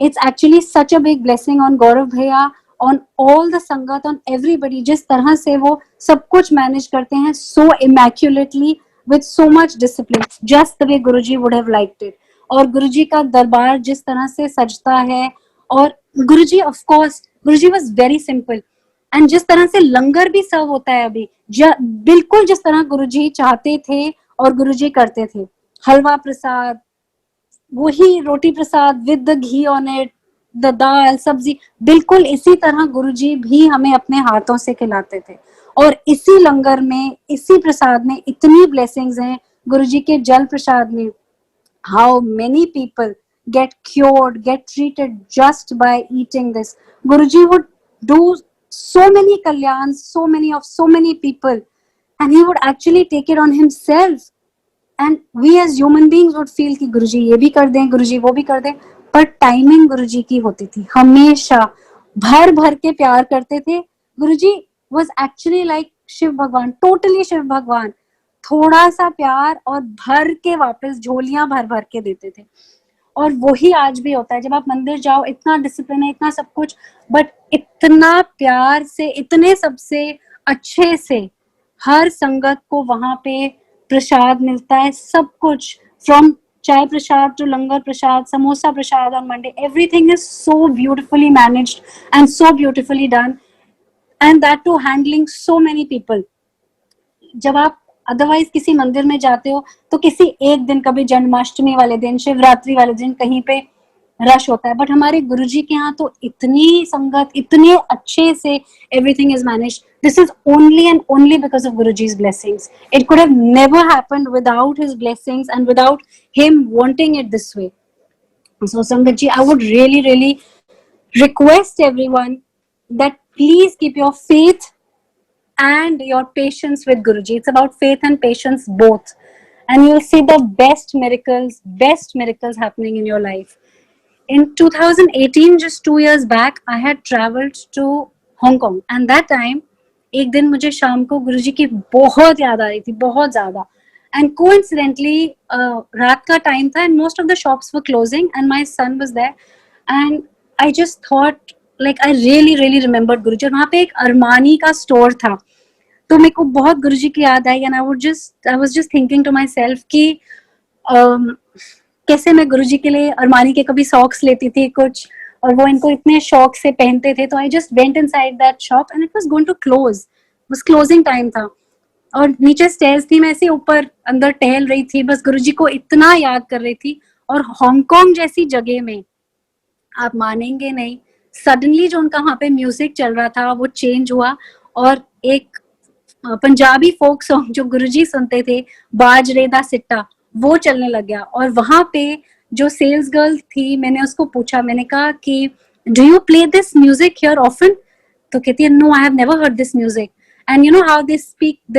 It's actually such a big blessing on Gaurav Bhaiya, on all the संगत, on everybody. जिस तरह से वो सब कुछ मैनेज करते हैं so immaculately, with so much discipline, just the way Guruji would have liked it. और गुरुजी का दरबार जिस तरह से सजता है, और Guruji of course, Guruji was very simple. And जिस तरह से लंगर भी सर्व होता है अभी, बिल्कुल जिस तरह गुरुजी चाहते थे और गुरुजी करते थे. हलवा प्रसाद, वही roti prasad with the ghee on it, the dal sabzi, बिल्कुल इसी तरह गुरुजी भी हमें अपने हाथों से खिलाते थे. और इसी लंगर में, इसी प्रसाद में इतनी ब्लेसिंग्स हैं. गुरुजी के जल प्रसाद में how many people get cured, get treated just by eating this. Guruji would do so many kalyans, so many people, and he would actually take it on himself. And we as human beings would feel कि गुरुजी ये भी कर दें, गुरुजी वो भी कर दें, पर टाइमिंग गुरुजी की होती थी. हमेशा भर भर के प्यार करते थे. गुरुजी was actually like शिव भगवान, totally शिव भगवान. थोड़ा सा प्यार और भर के वापस झोलियां भर भर के देते थे. और वही आज भी होता है. जब आप मंदिर जाओ, इतना डिसिप्लिन है, इतना सब कुछ, बट इतना प्यार से, इतने सबसे अच्छे से हर संगत को वहां पे प्रसाद मिलता है. सब कुछ, from chai prasad to langar prasad, samosa prasad on Monday, everything is so beautifully managed and so beautifully done, and that too handling so many people. जब आप अदरवाइज किसी मंदिर में जाते हो तो किसी एक दिन, कभी जन्माष्टमी वाले दिन, शिवरात्रि वाले दिन कहीं पे रश होता है, बट हमारे गुरुजी के यहाँ तो इतनी संगत, इतने अच्छे से everything is managed. This is only and only because of Guruji's blessings. It could have never happened without his blessings and without him wanting it this way. So Sangat ji, I would really request everyone that please keep your faith and your patience with Guruji. It's about faith and patience both, and you'll see the best miracles happening in your life. In 2018, just 2 years back, I had traveled to Hong Kong, and that time एक दिन मुझे शाम को गुरुजी की बहुत याद आ रही थी, बहुत ज्यादा. And coincidentally, रात का टाइम था, and most of the shops were closing, and my son was there, and I just thought, like, I really remembered गुरुजी. और वहाँ पे एक अरमानी का स्टोर था, तो मेरे को बहुत गुरुजी की याद आई. And I was just thinking to myself कि कैसे मैं गुरुजी के लिए अरमानी के कभी सॉक्स लेती थी कुछ, और वो इनको इतने शौक से पहनते थे. तो I just went inside that shop and it was going to close, was closing time था. और नीचे स्टेयर्स थी, मैं ऐसे ऊपर अंदर टहल रही थी, बस गुरुजी को इतना याद कर रही थी। और हांगकांग जैसी जगह में, आप मानेंगे नहीं, सडनली जो उनका वहाँ पे म्यूजिक चल रहा था वो चेंज हुआ, और एक पंजाबी फोक सॉन्ग जो गुरुजी सुनते थे, बाज रे दा सिट्टा, वो चलने लग गया। और वहां पे जो सेल्स गर्ल थी, मैंने उसको पूछा, मैंने कहा कि do you play this music here often? तो कहती है no, I have never heard this music. And you know how they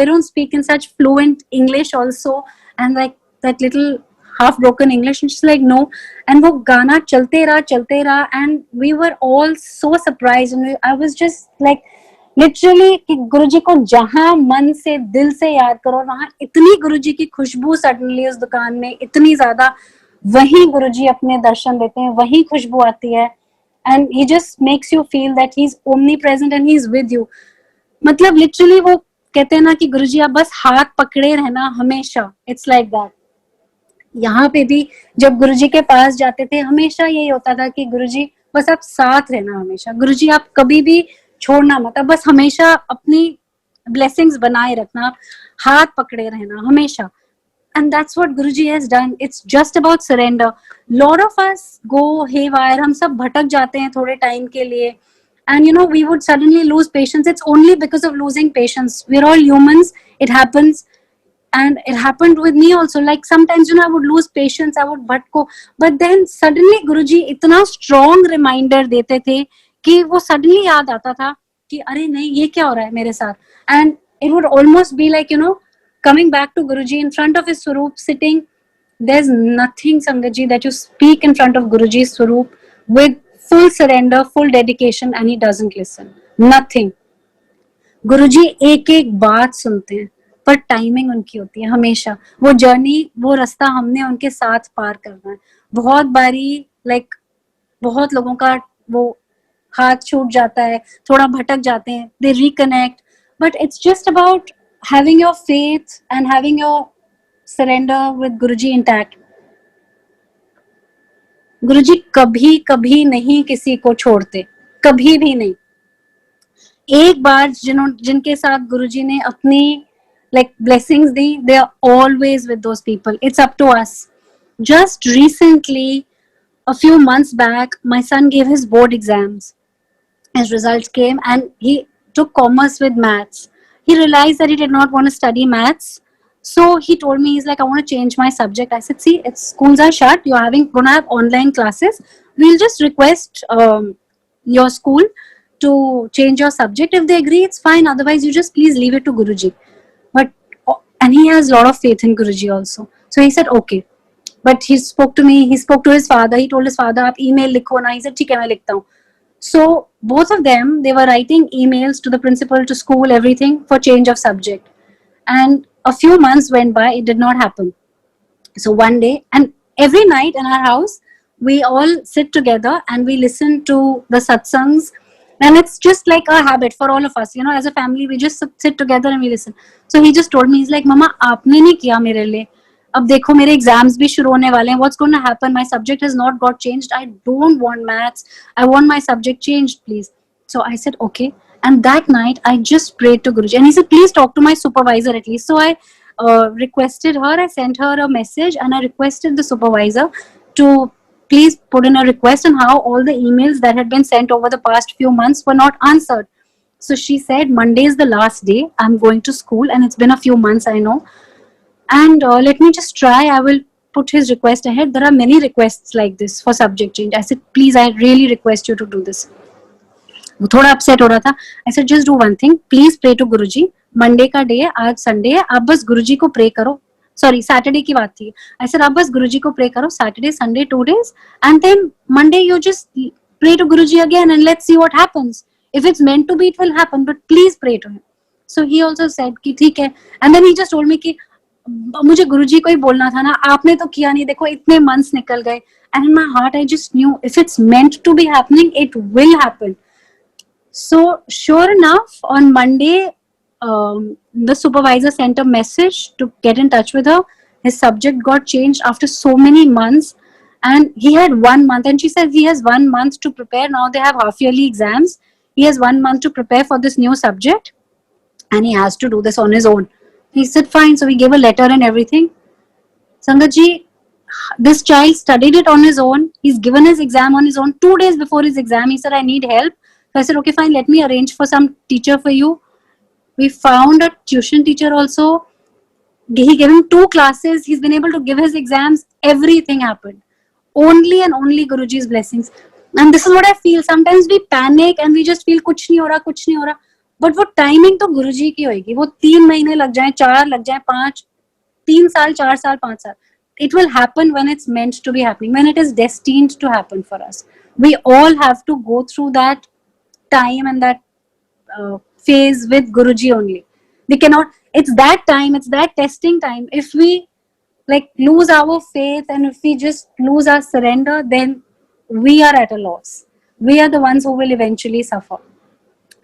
don't speak in such fluent English also, and like that little half broken English, and she's like no. And वो गाना चलते रहा, and we were all so surprised, and I was just like literally कि गुरुजी को जहां मन से दिल से याद करो, वहां इतनी गुरुजी की खुशबू सडनली उस दुकान में इतनी ज्यादा, वही गुरुजी अपने दर्शन देते हैं, वही खुशबू आती है, and he just makes you feel that he is omni present and he is with you. मतलब लिटरली वो कहते हैं ना कि गुरुजी आप बस हाथ पकड़े रहना हमेशा, इट्स लाइक दैट। यहाँ पे भी जब गुरुजी के पास जाते थे, हमेशा यही होता था कि गुरुजी बस आप साथ रहना हमेशा, गुरुजी आप कभी भी छोड़ना मत, बस हमेशा अपनी ब्लेसिंग्स बनाए रखना, हाथ पकड़े रहना हमेशा। And that's what Guruji has done. It's just about surrender. Lot of us go haywire. हम सब भटक जाते हैं थोड़े टाइम के लिए, and you know we would suddenly lose patience. It's only because of losing patience. We're all humans. It happens, and it happened with me also. Like sometimes you know I would lose patience, I would भटको, but then suddenly Guruji इतना strong reminder देते थे कि वो suddenly याद आता था कि अरे नहीं ये क्या हो रहा है मेरे साथ, and it would almost be like you know coming back to Guruji in front of his Swaroop sitting. There's nothing, Sangatji, that you speak in front of Guruji's Swaroop with full surrender, full dedication, and he doesn't listen. Nothing. गुरुजी एक एक बात सुनते हैं, पर timing उनकी होती है हमेशा। वो जर्नी, वो रास्ता हमने उनके साथ पार करना है। बहुत बारी लाइक बहुत लोगों का वो हाथ छूट जाता है, थोड़ा भटक जाते हैं, they reconnect, but it's just about having your faith and having your surrender with Guruji intact. गुरुजी कभी कभी नहीं किसी को छोड़ते, कभी भी नहीं। एक बार जिनके साथ गुरुजी ने अपनी like blessings the, they are always with those people. It's up to us. Just recently, a few months back, my son gave his board exams. His results came and he took commerce with maths. He realized that he did not want to study maths. So he told me, he's like, I want to change my subject. I said, see, schools are shut. You're gonna have online classes. We'll just request your school to change your subject. If they agree, it's fine. Otherwise, you just please leave it to Guruji. And he has a lot of faith in Guruji also. So he said, okay. But he spoke to me. He spoke to his father. He told his father, आप email लिखो ना. He said, ठीक है मैं लिखता हूँ. So both of them, they were writing emails to the principal, to school, everything for change of subject. And a few months went by, it did not happen. So one day, and every night in our house, we all sit together and we listen to the satsangs. And it's just like a habit for all of us, you know, as a family, we just sit together and we listen. So he just told me, he's like, Mama, आपने नहीं किया मेरे लिए. अब देखो मेरे exams भी शुरू होने वाले हैं. What's going to happen? My subject has not got changed. I don't want maths. I want my subject changed, please. So I said, okay. And that night, I just prayed to Guruji. And he said, please talk to my supervisor at least. So I requested her. I sent her a message and I requested the supervisor to please put in a request on how all the emails that had been sent over the past few months were not answered. So she said, Monday is the last day. I'm going to school and it's been a few months, I know. And let me just try. I will put his request ahead. There are many requests like this for subject change. I said, please, I really request you to do this. वो थोड़ा upset हो रहा था. I said, just do one thing. Please pray to Guruji. Monday का day है, आज Sunday है, आप बस गुरुजी को प्रे करो. सॉरी, सैटरडे की बात थी. I said, आप बस गुरुजी को प्रे करो. Saturday, Sunday, 2 days, and then Monday you just pray to Guruji again and let's see what happens. If it's meant to be, it will happen. But please pray to him. So he also said कि ठीक है. And then he just told me कि मुझे गुरुजी को ही बोलना था ना, आपने तो किया नहीं, देखो इतने months निकल गए. And in my heart I just knew if it's meant to be happening, it will happen. So sure enough, on Monday, the supervisor sent a message to get in touch with her. His subject got changed after so many months, and he had 1 month. And she said he has 1 month to prepare. Now they have half-yearly exams. He has 1 month to prepare for this new subject, and he has to do this on his own. He said, fine. So we gave a letter and everything. Sangat ji, this child studied it on his own. He's given his exam on his own. 2 days before his exam, he said, I need help. So I said, okay, fine, let me arrange for some teacher for you. We found a tuition teacher also. He gave him 2 classes. He's been able to give his exams. Everything happened. Only and only Guruji's blessings. And this is what I feel. Sometimes we panic and we just feel कुछ नहीं हो रहा, कुछ नहीं हो रहा. But वो timing तो गुरुजी की होगी. वो 3 महीने लग जाए, 4 लग जाए, 5, 3 साल, 4 साल, 5 साल. It will happen when it's meant to be happening, when it is destined to happen for us. We all have to go through that time and that phase with Guruji only. We cannot, it's that time, it's that testing time. If we like lose our faith and if we just lose our surrender, then we are at a loss. We are the ones who will eventually suffer.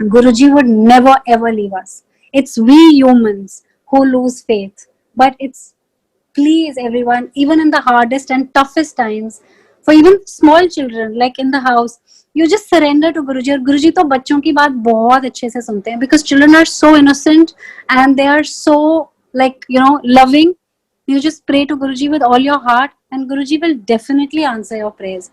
Guruji would never ever leave us. It's we humans who lose faith. But it's, please everyone, even in the hardest and toughest times, for even small children like in the house, you just surrender to Guruji. और Guruji तो बच्चों की बात बहुत अच्छे से सुनते हैं, because children are so innocent and they are so like loving. You just pray to Guruji with all your heart and Guruji will definitely answer your prayers.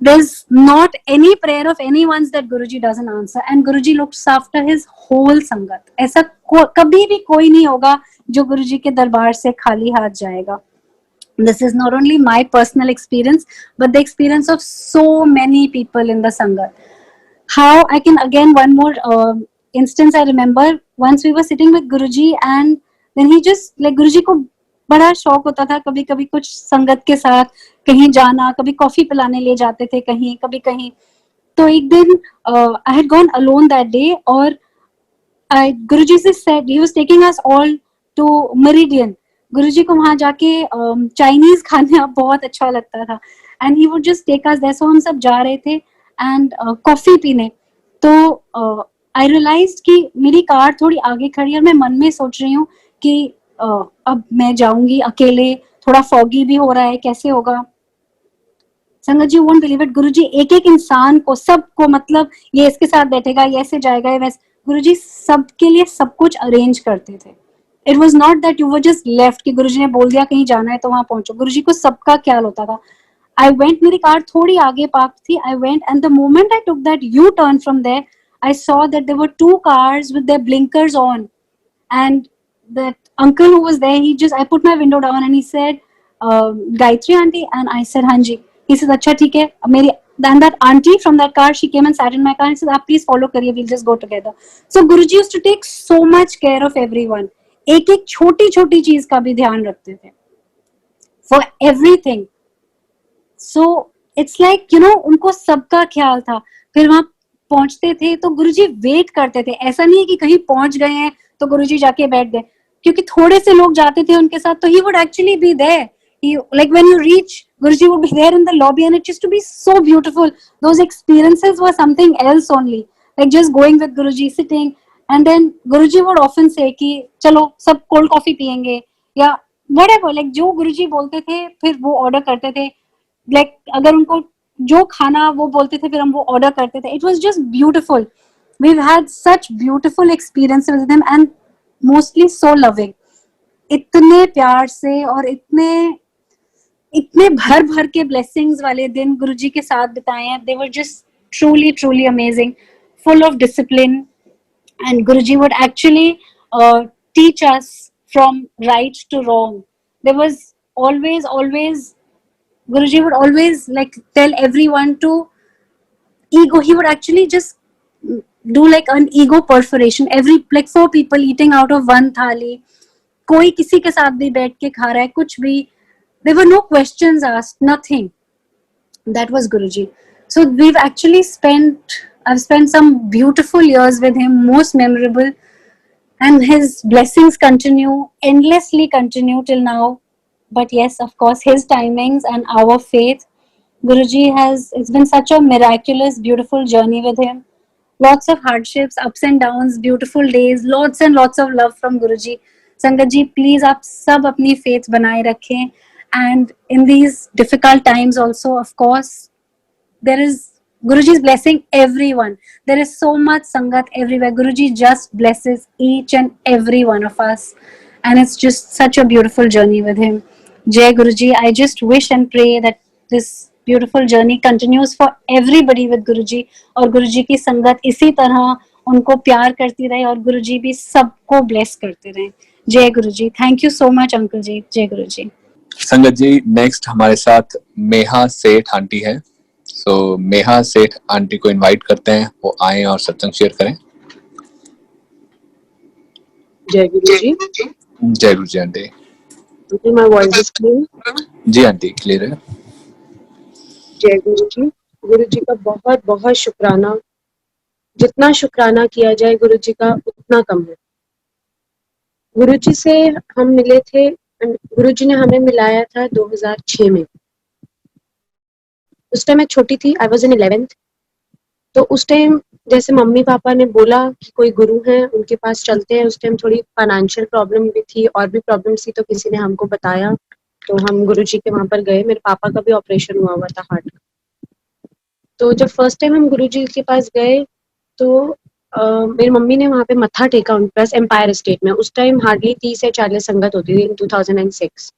There's not any prayer of anyone's that Guruji doesn't answer, and Guruji looks after his whole संगत. ऐसा कभी भी कोई नहीं होगा जो गुरुजी के दरबार से खाली हाथ जाएगा. This is not only my personal experience, but the experience of so many people in the Sangat. How I can, again, one more instance I remember, once we were sitting with Guruji and then he just, like, Guruji को बड़ा शौक होता था कभी कभी कुछ संगत के साथ कहीं जाना, कभी कॉफी पिलाने ले जाते थे कहीं, कभी कहीं. तो एक दिन I had gone alone that day और Guruji said he was taking us all to Meridian. गुरुजी को वहां जाके चाइनीज खाना बहुत अच्छा लगता था and he would just take us there. So हम सब जा रहे थे एंड कॉफी पीने. तो आई रियलाइज्ड कि मेरी कार थोड़ी आगे खड़ी है और मैं मन में सोच रही हूँ कि अब मैं जाऊंगी अकेले, थोड़ा फॉगी भी हो रहा है, कैसे होगा. संगत जी वोंट बिलीव इट, गुरुजी एक एक इंसान को, सबको, मतलब ये इसके साथ बैठेगा, ये ऐसे जाएगा, ये वैसे, गुरुजी सबके लिए सब कुछ अरेंज करते थे. It was not that you were just left कि गुरुजी ने बोल दिया कहीं जाना है तो वहां पहुंचो. गुरुजी को सबका ख्याल होता था. आई वेंट, मेरी कार थोड़ी आगे पार्क थी. I went and the moment I took that you turn from there, I saw that there were 2 cars with their blinkers on, and that uncle who was there, he just, I put my window down and he said, Gayatri auntie, and I said हाँ जी. He said अच्छा ठीक है. मेरी, and that auntie from that car, she came and sat in my car and said आप please follow करिए, we'll just go together. So Guruji used to take so much care of everyone. एक एक छोटी छोटी चीज का भी ध्यान रखते थे, for everything. So it's like उनको सबका ख्याल था. फिर वहां पहुंचते थे तो गुरुजी वेट करते थे. ऐसा नहीं है कि कहीं पहुंच गए हैं तो गुरुजी जाके बैठ गए, क्योंकि थोड़े से लोग जाते थे उनके साथ, तो he would actually be there. Like when you reach, Guruji would be there in the lobby and it used to be so beautiful. Those experiences were something else only. Like just going with Guruji, sitting, and then Guruji would often say कि चलो सब cold coffee पियेंगे या whatever. Like जो गुरुजी बोलते थे फिर वो order करते थे. Like अगर उनको जो खाना वो बोलते थे फिर हम वो order करते थे. It was just beautiful. We've had such beautiful experiences with him and mostly so loving. इतने प्यार से और इतने भर भर के ब्लेसिंग्स वाले दिन गुरुजी के साथ बिताए हैं. They were just truly truly amazing, full of discipline, and Guruji would actually teach us from right to wrong. There was always Guruji would always like tell everyone to ego. He would actually just do like an ego perforation. Every, like 4 people eating out of one thali, कोई किसी के साथ भी बैठ के खा रहा है, कुछ भी. There were no questions asked, nothing. That was Guruji. So I've spent some beautiful years with him, most memorable, and his blessings endlessly continue till now. But yes, of course, his timings and our faith. Guruji it's been such a miraculous, beautiful journey with him. Lots of hardships, ups and downs, beautiful days, lots and lots of love from Guruji. संगत जी please आप सब अपनी faith बनाए रखें, and in these difficult times also, of course, there is Guruji's blessing everyone. There is so much sangat everywhere. Guruji just blesses each and every one of us, and it's just such a beautiful journey with him. Jai Guruji, I just wish and pray that this beautiful journey continues for everybody with Guruji, और गुरुजी की संगत इसी तरह उनको प्यार करती रहे और गुरुजी भी सबको ब्लेस करते रहे. जय Guruji. Thank you so much uncle ji. जय गुरुजी. संगत जी, नेक्स्ट हमारे साथ मेहा सेठ आंटी है. सो मेहा सेठ आंटी को इनवाइट करते हैं, वो आए और सत्संग शेयर करें. जय गुरु जी. जय Guru ji aunty. My voice is clear? जी आंटी, क्लियर है. जय गुरु जी. गुरु जी का बहुत बहुत शुक्राना. जितना शुक्राना किया जाए गुरु जी का उतना कम है. गुरु जी से हम मिले थे, गुरु जी ने हमें मिलाया था 2006 में. उस टाइम मैं छोटी थी, आई वॉज इन 11th. तो उस टाइम जैसे मम्मी पापा ने बोला कि कोई गुरु है उनके पास चलते हैं. उस टाइम थोड़ी फाइनेंशियल प्रॉब्लम भी थी और भी प्रॉब्लम थी, तो किसी ने हमको बताया, तो हम गुरु जी के वहां पर गए. मेरे पापा का भी ऑपरेशन हुआ था हार्ट का. तो जब फर्स्ट टाइम हम गुरु जी के पास गए तो मेरी मम्मी ने वहाँ पे मत्था टेका उनके पास एम्पायर स्टेट में. उस टाइम हार्डली 30 या 40 संगत होती थी इन 2006.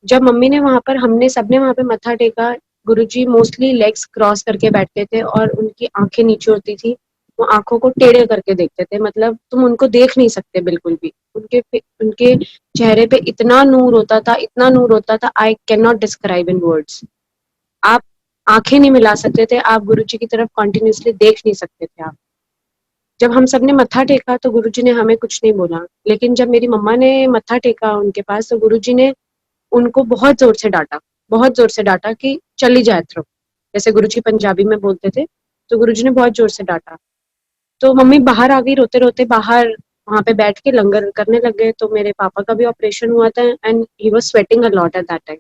जब मम्मी ने वहाँ पर, हमने सबने वहाँ पे मत्था टेका. गुरुजी मोस्टली लेग्स क्रॉस करके बैठते थे और उनकी आंखें नीचे होती थी. वो आंखों को टेढ़े करके देखते थे, मतलब तुम उनको देख नहीं सकते बिल्कुल भी. उनके चेहरे पे इतना नूर होता था, इतना नूर होता था, I can not describe in words. आप आंखें नहीं मिला सकते थे, आप गुरुजी की तरफ कॉन्टिन्यूसली देख नहीं सकते थे आप. जब हम सबने मत्था टेका तो गुरुजी ने हमें कुछ नहीं बोला, लेकिन जब मेरी मम्मा ने मत्था टेका उनके पास तो गुरुजी ने उनको बहुत जोर से डांटा, बहुत जोर से डांटा कि चली जाए थ्रो, जैसे गुरुजी पंजाबी में बोलते थे. तो गुरुजी ने बहुत जोर से डांटा. तो मम्मी बाहर आ गई रोते रोते. बाहर वहां पे बैठ के लंगर करने लग गए. तो मेरे पापा का भी ऑपरेशन हुआ था and he was sweating a lot at that time.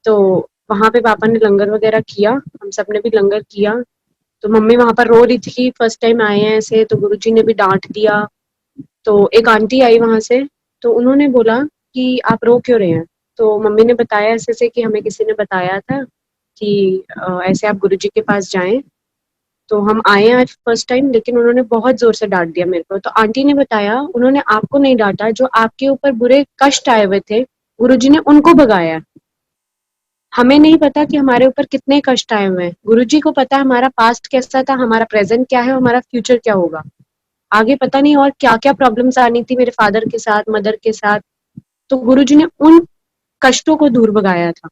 तो वहां पे पापा ने लंगर वगैरह किया, हम सब ने भी लंगर किया. तो मम्मी वहां पर रो रही थी, फर्स्ट टाइम आए हैं ऐसे. तो गुरुजी ने भी डांट दिया. तो एक आंटी आई वहां से, तो उन्होंने बोला कि आप रो क्यों रहे हैं. तो मम्मी ने बताया ऐसे से कि हमें किसी ने बताया था कि ऐसे आप गुरुजी के पास जाएं. तो हम आए आज फर्स्ट टाइम, लेकिन उन्होंने बहुत जोर से डांट दिया मेरे को. तो आंटी ने बताया उन्होंने आपको नहीं डांटा, जो आपके ऊपर बुरे कष्ट आए हुए थे गुरुजी ने उनको भगाया. हमें नहीं पता कि हमारे ऊपर कितने कष्ट आए हुए हैं. गुरुजी को पता है हमारा पास्ट कैसा था, हमारा प्रेजेंट क्या है, हमारा फ्यूचर क्या होगा आगे, पता नहीं और क्या क्या प्रॉब्लम्स आनी थी मेरे फादर के साथ, मदर के साथ. तो गुरुजी ने उन कष्टों को दूर भगाया था.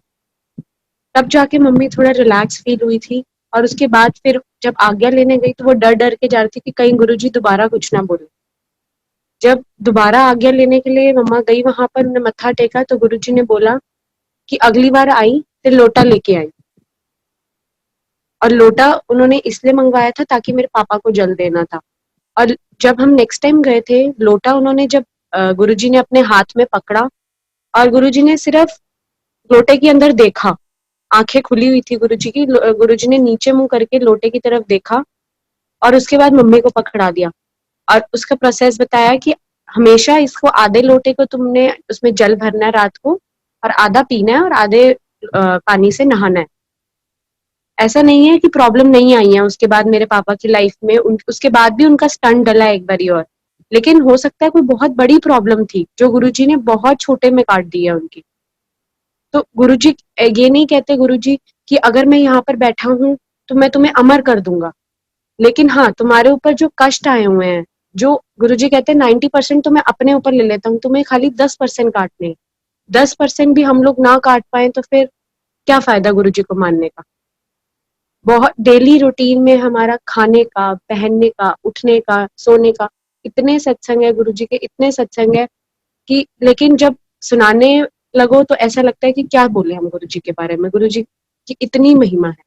तब जाके मम्मी थोड़ा रिलैक्स फील हुई थी. और उसके बाद फिर जब आज्ञा लेने गई तो वो डर डर के जा रही थी कि कहीं गुरुजी दोबारा कुछ ना बोले. जब दोबारा आज्ञा लेने के लिए मम्मा गई वहां पर, उन्हें मत्था टेका तो गुरुजी ने बोला कि अगली बार आई फिर लोटा लेके आई. और लोटा उन्होंने इसलिए मंगवाया था ताकि मेरे पापा को जल देना था. और जब हम नेक्स्ट टाइम गए थे, लोटा उन्होंने जब गुरुजी ने अपने हाथ में पकड़ा और गुरुजी ने सिर्फ लोटे के अंदर देखा, आंखें खुली हुई थी गुरुजी की. गुरुजी ने नीचे मुंह करके लोटे की तरफ देखा और उसके बाद मम्मी को पकड़ा दिया और उसका प्रोसेस बताया कि हमेशा इसको आधे लोटे को तुमने उसमें जल भरना है रात को, और आधा पीना है और आधे पानी से नहाना है. ऐसा नहीं है कि प्रॉब्लम नहीं आई है उसके बाद मेरे पापा की लाइफ में. उसके बाद भी उनका स्टंट डला एक बारी और, लेकिन हो सकता है कोई बहुत बड़ी प्रॉब्लम थी जो गुरुजी ने बहुत छोटे में काट दी है उनकी. तो गुरुजी ये नहीं कहते गुरुजी कि अगर मैं यहाँ पर बैठा हूँ तो मैं तुम्हें अमर कर दूंगा, लेकिन हाँ तुम्हारे ऊपर जो कष्ट आए हुए हैं, जो गुरुजी कहते हैं 90% तो मैं अपने ऊपर ले लेता हूँ, तुम्हें खाली 10% काटने. 10% भी हम लोग ना काट पाए तो फिर क्या फायदा गुरुजी को मानने का. बहुत डेली रूटीन में हमारा खाने का, पहनने का, उठने का, सोने का, इतने सत्संग है गुरुजी के, इतने सत्संग है कि, लेकिन जब सुनाने लगो तो ऐसा लगता है कि क्या बोले हम गुरुजी के बारे में. गुरुजी की इतनी महिमा है.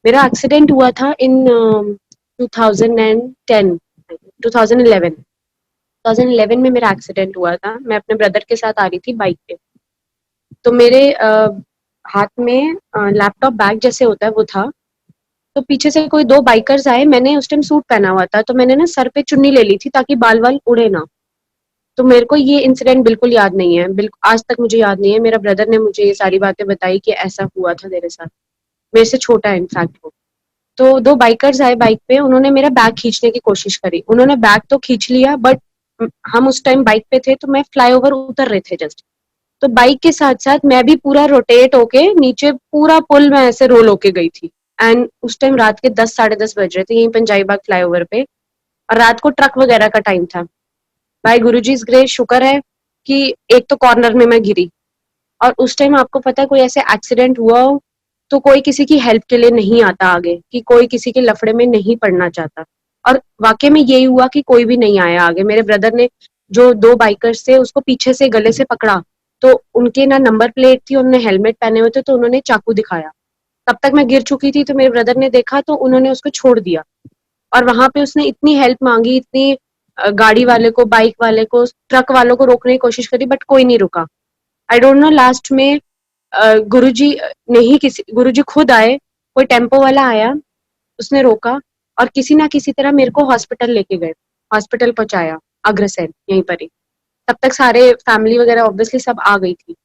मेरा एक्सीडेंट हुआ था इन 2010 2011 2011 में मेरा एक्सीडेंट हुआ था. मैं अपने ब्रदर के साथ आ रही थी बाइक पे. तो मेरे हाथ में लैपटॉप बैग जैसे होता है वो था. तो पीछे से कोई दो बाइकर्स आए. मैंने उस टाइम सूट पहना हुआ था, तो मैंने ना सर पे चुन्नी ले ली थी ताकि बाल वाल उड़े ना. तो मेरे को ये इंसिडेंट बिल्कुल याद नहीं है, बिल्कुल आज तक मुझे याद नहीं है. मेरा ब्रदर ने मुझे ये सारी बातें बताई कि ऐसा हुआ था तेरे साथ. मेरे से छोटा है इनफैक्ट वो. तो दो बाइकर्स आए बाइक पे, उन्होंने मेरा बैग खींचने की कोशिश करी. उन्होंने बैग तो खींच लिया, बट हम उस टाइम बाइक पे थे, तो मैं फ्लाईओवर उतर रहे थे जस्ट, तो बाइक के साथ साथ मैं भी पूरा रोटेट होके नीचे पूरा पुल में ऐसे रोल होके गई थी। एंड उस टाइम रात के 10 साढ़े 10 बज रहे थे यहीं पंजाबी बाग फ्लाईओवर पे, और रात को ट्रक वगैरह का टाइम था। भाई गुरुजी ग्रेस शुक्र है कि एक तो कॉर्नर में मैं गिरी, और उस टाइम आपको पता है कोई ऐसे एक्सीडेंट हुआ हो तो कोई किसी की हेल्प के लिए नहीं आता आगे, कि कोई किसी के लफड़े में नहीं पड़ना चाहता, और वाकई में यही हुआ कि कोई भी नहीं आया आगे। मेरे ब्रदर ने जो दो बाइकर्स थे उसको पीछे से गले से पकड़ा, तो उनके ना नंबर प्लेट थी, उन्होंने हेलमेट पहने हुए थे, तो उन्होंने चाकू दिखाया। तब तक मैं गिर चुकी थी, तो मेरे ब्रदर ने देखा तो उन्होंने उसको छोड़ दिया, और वहां पे उसने इतनी हेल्प मांगी, इतनी गाड़ी वाले को, बाइक वाले को, ट्रक वालों को रोकने की कोशिश करी, बट कोई नहीं रुका। आई डोंट नो, लास्ट में गुरुजी ने ही गुरुजी खुद आए, कोई टेम्पो वाला आया, उसने रोका, और किसी ना किसी तरह मेरे को हॉस्पिटल लेके गए, हॉस्पिटल पहुंचाया अग्रसेन यहीं पर ही। तब तक सारे फैमिली वगैरह ऑब्वियसली सब आ गई थी।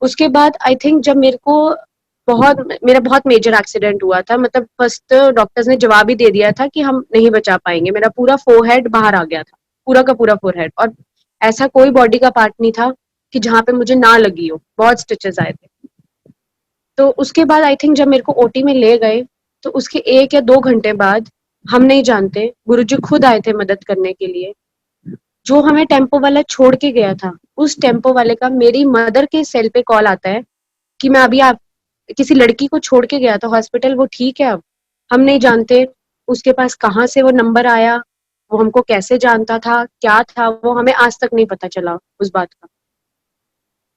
उसके बाद आई थिंक जब मेरा बहुत मेजर एक्सीडेंट हुआ था, मतलब फर्स्ट डॉक्टर्स ने जवाब ही दे दिया था कि हम नहीं बचा पाएंगे, मेरा पूरा फोरहेड बाहर आ गया था, पूरा का पूरा फोरहेड, और ऐसा कोई बॉडी का पार्ट नहीं था कि जहां पे मुझे ना लगी हो, बहुत स्टिचेस आए थे। तो उसके बाद आई थिंक जब मेरे को ओटी में ले गए, तो उसके 1 या 2 घंटे बाद, हम नहीं जानते, गुरुजी खुद आए थे मदद करने के लिए। जो हमें टेम्पो वाला छोड़ के गया था, उस टेम्पो वाले का मेरी मदर के सेल पे कॉल आता है कि मैं अभी आप किसी लड़की को छोड़ के गया था हॉस्पिटल, वो ठीक है अब। हम नहीं जानते उसके पास कहाँ से वो नंबर आया, वो हमको कैसे जानता था, क्या था वो, हमें आज तक नहीं पता चला उस बात का,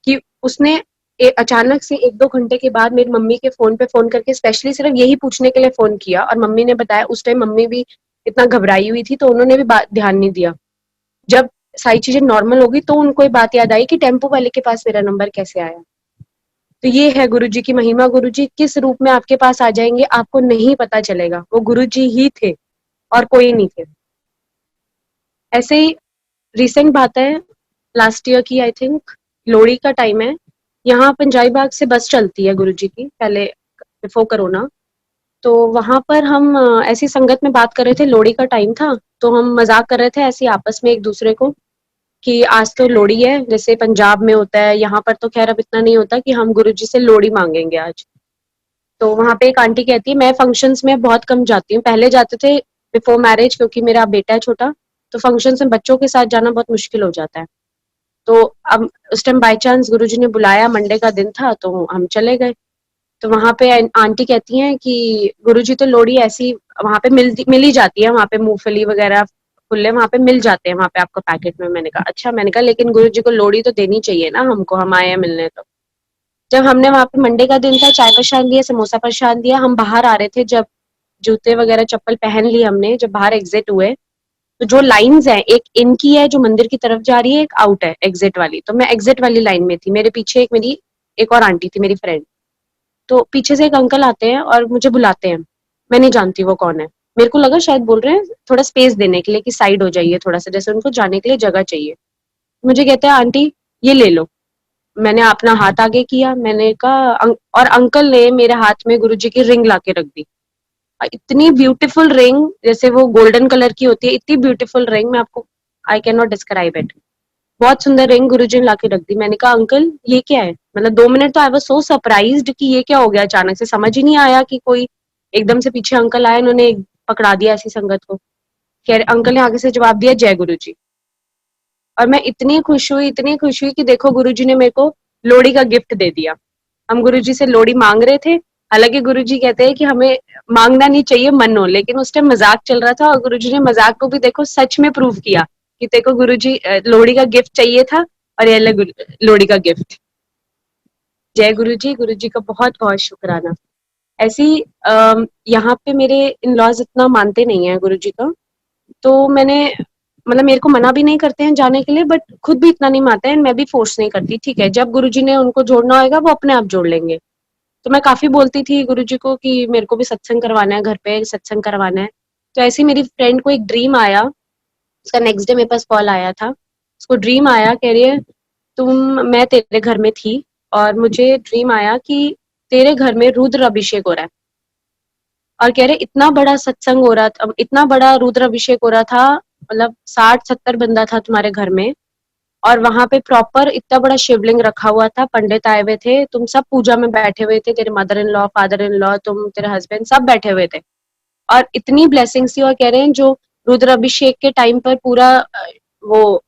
कि उसने अचानक से 1-2 घंटे के बाद मेरी मम्मी के फोन पे फोन करके स्पेशली सिर्फ यही पूछने के लिए फोन किया, और मम्मी ने बताया उस टाइम मम्मी भी इतना घबराई हुई थी, तो उन्होंने भी ध्यान नहीं दिया। जब सारी चीजें नॉर्मल होगी तो उनको ये बात याद आई कि टेम्पो वाले के पास मेरा नंबर कैसे आया। तो ये है गुरुजी की महिमा, गुरुजी किस रूप में आपके पास आ जाएंगे आपको नहीं पता चलेगा, वो गुरुजी ही थे और कोई नहीं थे। ऐसे ही रिसेंट बात है, लास्ट ईयर की, आई थिंक लोहड़ी का टाइम है, यहाँ पंजाबी बाग से बस चलती है गुरुजी की, पहले बिफोर कोरोना। तो वहां पर हम ऐसी संगत में बात कर रहे थे, लोहड़ी का टाइम था, तो हम मजाक कर रहे थे ऐसे आपस में एक दूसरे को कि आज तो लोहड़ी है, जैसे पंजाब में होता है, यहाँ पर तो खैर अब इतना नहीं होता, कि हम गुरुजी से लोहड़ी मांगेंगे आज। तो वहां पे एक आंटी कहती है, मैं फंक्शंस में बहुत कम जाती हूँ, पहले जाते थे बिफोर मैरिज, क्योंकि मेरा बेटा है छोटा, तो फंक्शंस में बच्चों के साथ जाना बहुत मुश्किल हो जाता है। तो अब उस टाइम बाई चांस गुरुजी ने बुलाया, मंडे का दिन था, तो हम चले गए। तो वहां पे आंटी कहती हैं कि गुरुजी तो लोहड़ी ऐसी वहां पे मिल ही जाती है, वहां पे मूंगफली वगैरह फुल्ले वहां पे मिल जाते हैं वहां पे आपको पैकेट में। मैंने कहा अच्छा, मैंने कहा लेकिन गुरुजी को लोहड़ी तो देनी चाहिए ना हमको, हम आए हैं मिलने। तो जब हमने वहां पे मंडे का दिन था, चाय प्रसाद दिया, समोसा प्रसाद दिया, हम बाहर आ रहे थे, जब जूते वगैरह चप्पल पहन ली हमने, जब बाहर एग्जिट हुए, तो जो लाइंस है, एक इन की है जो मंदिर की तरफ जा रही है, एक आउट है एग्जिट वाली, तो मैं एग्जिट वाली लाइन में थी, मेरे पीछे एक और आंटी थी मेरी फ्रेंड। तो पीछे से एक अंकल आते हैं और मुझे बुलाते हैं, मैं नहीं जानती वो कौन है, मेरे को लगा शायद बोल रहे हैं थोड़ा स्पेस देने के लिए कि साइड हो जाइए थोड़ा सा, जैसे उनको जाने के लिए जगह चाहिए। मुझे कहते हैं आंटी ये ले लो। मैंने अपना हाथ आगे किया, मैंने कहा और अंकल ने मेरे हाथ में गुरुजी की रिंग लाके रख दी। इतनी ब्यूटीफुल रिंग, जैसे वो गोल्डन कलर की होती है, इतनी ब्यूटीफुल रिंग, मैं आपको I can not describe it. बहुत सुंदर रिंग गुरुजी ने लाके रख दी। मैंने कहा अंकल ये क्या है, मतलब 2 मिनट तो आई वाज सो सरप्राइज्ड कि ये क्या हो गया, अचानक से समझ ही नहीं आया कि कोई एकदम से पीछे अंकल आए, उन्होंने पकड़ा दिया ऐसी संगत को। कह अंकल ने आगे से जवाब दिया जय गुरुजी। और मैं इतनी खुश हुई कि देखो गुरुजी ने मेरे को लोहड़ी का गिफ्ट दे दिया। हम गुरुजी से लोहड़ी मांग रहे थे, हालांकि गुरुजी कहते हैं कि हमें मांगना नहीं चाहिए मनो, लेकिन उस टाइम मजाक चल रहा था और गुरुजी ने मजाक को भी देखो सच में प्रूव किया कि देखो गुरुजी लोहड़ी का गिफ्ट चाहिए था और ये लोहड़ी का गिफ्ट। जय गुरुजी, गुरुजी का बहुत बहुत शुक्राना। ऐसी यहाँ पे मेरे इन लॉज इतना मानते नहीं है गुरुजी का, तो मैंने मतलब मेरे को मना भी नहीं करते हैं जाने के लिए, बट खुद भी इतना नहीं मानते हैं, मैं भी फोर्स नहीं करती, ठीक है जब गुरुजी ने उनको जोड़ना होगा वो अपने आप जोड़ लेंगे। तो मैं काफी बोलती थी गुरुजी को कि मेरे को भी सत्संग करवाना है, घर पे सत्संग करवाना है। तो ऐसे मेरी फ्रेंड को एक ड्रीम आया, उसका नेक्स्ट डे मेरे पास कॉल आया था, उसको ड्रीम आया, कह रही है मैं तेरे घर में थी और मुझे ड्रीम आया कि तेरे घर में रुद्र अभिषेक हो रहा है, और कह रहे इतना बड़ा सत्संग हो रहा था, इतना बड़ा रुद्र अभिषेक हो रहा था मतलब 60-70 बंदा था तुम्हारे घर में, और वहां पे प्रॉपर इतना बड़ा शिवलिंग रखा हुआ था, पंडित आए हुए थे, तुम सब पूजा में बैठे हुए थे, तेरे mother in law, father in law, तुम, तेरे हस्बैंड, सब बैठे हुए थे, और इतनी ब्लेसिंग्स थी। और कह रहे हैं जो रुद्र अभिषेक के टाइम पर पूरा वो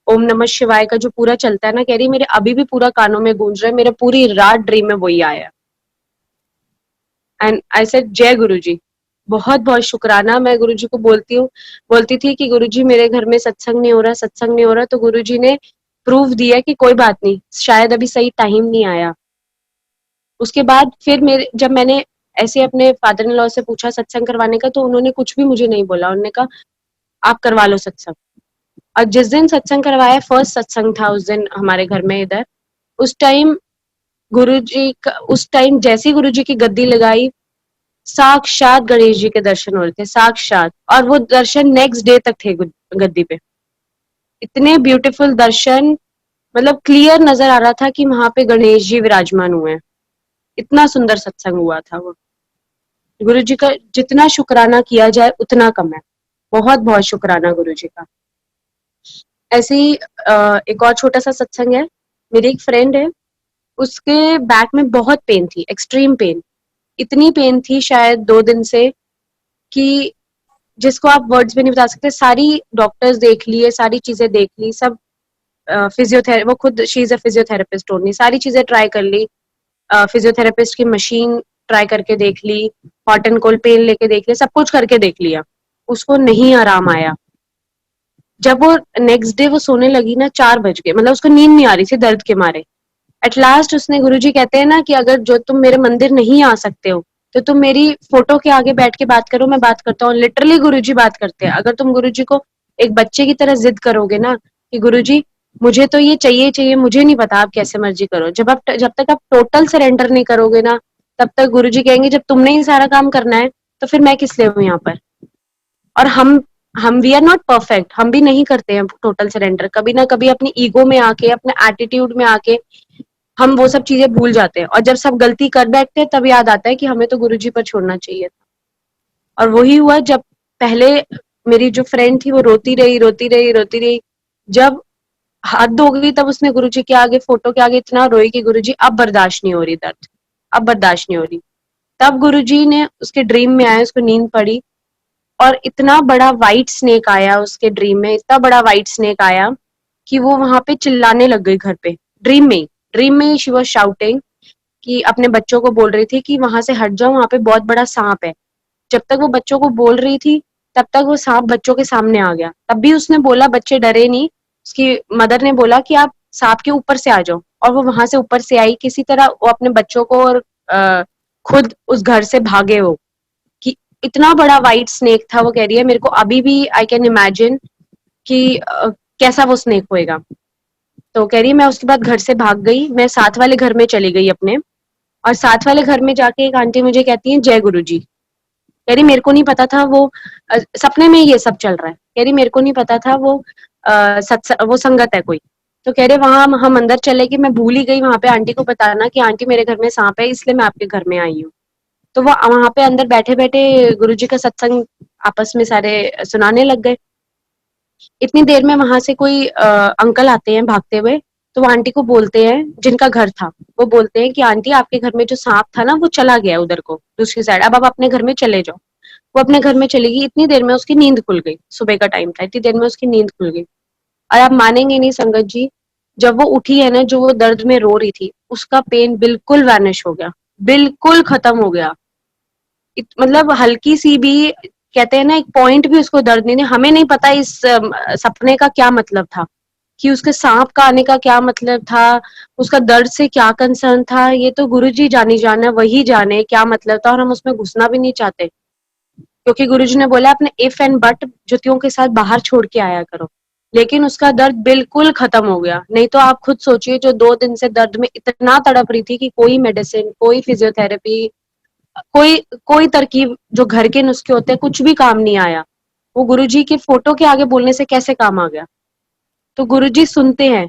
ओम नमः शिवाय का जो पूरा चलता है ना, कह रही मेरे अभी भी पूरा कानों में गूंज रहा है, मेरे पूरी रात ड्रीम में वही आया। एंड आई सेड जय गुरु जी, बहुत बहुत शुक्राना। मैं गुरु जी को बोलती थी कि गुरु जी मेरे घर में सत्संग नहीं हो रहा, सत्संग नहीं हो रहा, तो गुरु जी ने प्रूफ दिया कि कोई बात नहीं, शायद अभी सही टाइम नहीं आया। उसके बाद फिर मेरे जब मैंने ऐसे अपने फादर इन लॉ से पूछा सत्संग करवाने का, तो उन्होंने कुछ भी मुझे नहीं बोला, उन्होंने कहा आप करवा लो सत्संग। और जिस दिन सत्संग करवाया, फर्स्ट सत्संग था उस दिन हमारे घर में इधर, उस टाइम गुरुजी का, उस टाइम जैसी गुरुजी की गद्दी लगाई, साक्षात गणेश जी के दर्शन हो रहे थे, साक्षात। और वो दर्शन नेक्स्ट डे तक थे गद्दी पे, इतने ब्यूटीफुल दर्शन, मतलब क्लियर नजर आ रहा था कि वहां पे गणेश जी विराजमान हुए हैं। इतना सुंदर सत्संग हुआ था वो। गुरु जी का जितना शुक्राना किया जाए उतना कम है, बहुत बहुत शुक्राना गुरु जी का। ऐसे ही एक और छोटा सा सत्संग है, मेरी एक फ्रेंड है, उसके बैक में बहुत पेन थी, एक्सट्रीम पेन, इतनी पेन थी शायद 2 दिन से, कि जिसको आप वर्ड्स में नहीं बता सकते। सारी डॉक्टर्स देख लिए, सारी चीजें देख ली, सब फिजियोथेरेपी, वो खुद she is a physiotherapist only, सारी चीजें ट्राई कर ली, फिजियोथेरेपिस्ट की मशीन ट्राई करके देख ली, हॉट एंड कोल्ड पेन लेके देख लिया, सब कुछ करके देख लिया, उसको नहीं आराम आया। जब वो नेक्स्ट डे वो सोने लगी ना, 4 बज गए, मतलब उसको नींद नहीं आ रही थी दर्द के मारे। एट लास्ट उसने, गुरुजी कहते हैं ना कि अगर जो तुम मेरे मंदिर नहीं आ सकते हो तो तुम मेरी फोटो के आगे बैठ के बात करो, मैं बात करता हूँ। लिटरली गुरुजी बात करते हैं। अगर तुम गुरुजी को एक बच्चे की तरह जिद करोगे ना कि गुरुजी मुझे तो ये चाहिए चाहिए, मुझे नहीं पता, आप कैसे मर्जी करो, जब तक आप टोटल सरेंडर नहीं करोगे ना, तब तक गुरुजी कहेंगे जब तुमने ही सारा काम करना है तो फिर मैं किस लिए हूँ यहाँ पर। और हम वी आर नॉट परफेक्ट, हम भी नहीं करते हैं टोटल सरेंडर, कभी ना कभी अपनी ईगो में आके, अपने एटीट्यूड में आके हम वो सब चीजें भूल जाते हैं, और जब सब गलती कर बैठते हैं तब याद आता है कि हमें तो गुरुजी पर छोड़ना चाहिए था। और वही हुआ, जब पहले मेरी जो फ्रेंड थी वो रोती रही रोती रही रोती रही, जब हद हो गई तब उसने गुरुजी के आगे, फोटो के आगे इतना रोई कि गुरुजी अब बर्दाश्त नहीं हो रही दर्द, अब बर्दाश्त नहीं हो रही। तब गुरुजी ने उसके ड्रीम में आया, उसको नींद पड़ी, और इतना बड़ा व्हाइट स्नेक आया उसके ड्रीम में, इतना बड़ा व्हाइट स्नेक आया कि वो वहां पे चिल्लाने लग गई घर पे, ड्रीम में ही शी वाज शाउटिंग, कि अपने बच्चों को बोल रही थी कि वहां से हट जाओ, वहां पे बहुत बड़ा सांप है। जब तक वो बच्चों को बोल रही थी तब तक वो सांप बच्चों के सामने आ गया। तब भी उसने बोला, बच्चे डरे नहीं, उसकी मदर ने बोला कि आप सांप के ऊपर से आ जाओ, और वो वहां से ऊपर से आई, किसी तरह वो अपने बच्चों को और खुद उस घर से भागे हो। कि इतना बड़ा व्हाइट स्नेक था, वो कह रही है मेरे को अभी भी आई कैन इमेजिन कि कैसा वो स्नेक होएगा। तो कह रही है मैं उसके बाद घर से भाग गई, मैं साथ वाले घर में चली गई अपने, और साथ वाले घर में जाके एक आंटी मुझे कहती है जय गुरु जी। कह रही मेरे को नहीं पता था वो सपने में ये सब चल रहा है, कह रही मेरे को नहीं पता था वो वो संगत है कोई। तो कह रहे वहां हम अंदर चले गए, मैं भूल ही गई वहां पे आंटी को बताना कि आंटी मेरे घर में सांप है, इसलिए मैं आपके घर में आई हूँ। तो वो वहां पे अंदर बैठे बैठे गुरुजी का सत्संग आपस में सारे सुनाने लग गए। इतनी देर में वहां से कोई अंकल आते हैं भागते हुए, तो वो आंटी को बोलते हैं, जिनका घर था, वो बोलते हैं कि आंटी आपके घर में जो सांप था ना वो चला गया उधर को दूसरी साइड, अब आप अपने घर में चले जाओ। वो अपने घर में चली गई, इतनी देर में उसकी नींद खुल गई, सुबह का टाइम था, इतनी देर में उसकी नींद खुल गई। और आप मानेंगे नहीं संगत जी, जब वो उठी है ना, जो वो दर्द में रो रही थी, उसका पेन बिल्कुल वैनिश हो गया, बिल्कुल खत्म हो गया। मतलब हल्की सी भी, कहते हैं ना, एक पॉइंट भी उसको दर्द नहीं, हमें नहीं पता इस सपने का क्या मतलब था, कि उसके सांप का आने का क्या मतलब था, उसका दर्द से क्या कंसर्न था, ये तो गुरुजी जानी जाना, वही जाने क्या मतलब था, और हम उसमें घुसना भी नहीं चाहते, क्योंकि गुरुजी ने बोला अपने इफ एंड बट जुतियों के साथ बाहर छोड़ के आया करो। लेकिन उसका दर्द बिल्कुल खत्म हो गया। नहीं तो आप खुद सोचिए, जो 2 दिन से दर्द में इतना तड़प रही थी कि कोई मेडिसिन, कोई फिजियोथेरेपी, कोई कोई तरकीब, जो घर के नुस्खे होते हैं, कुछ भी काम नहीं आया, वो गुरुजी के फोटो के आगे बोलने से कैसे काम आ गया। तो गुरुजी सुनते हैं,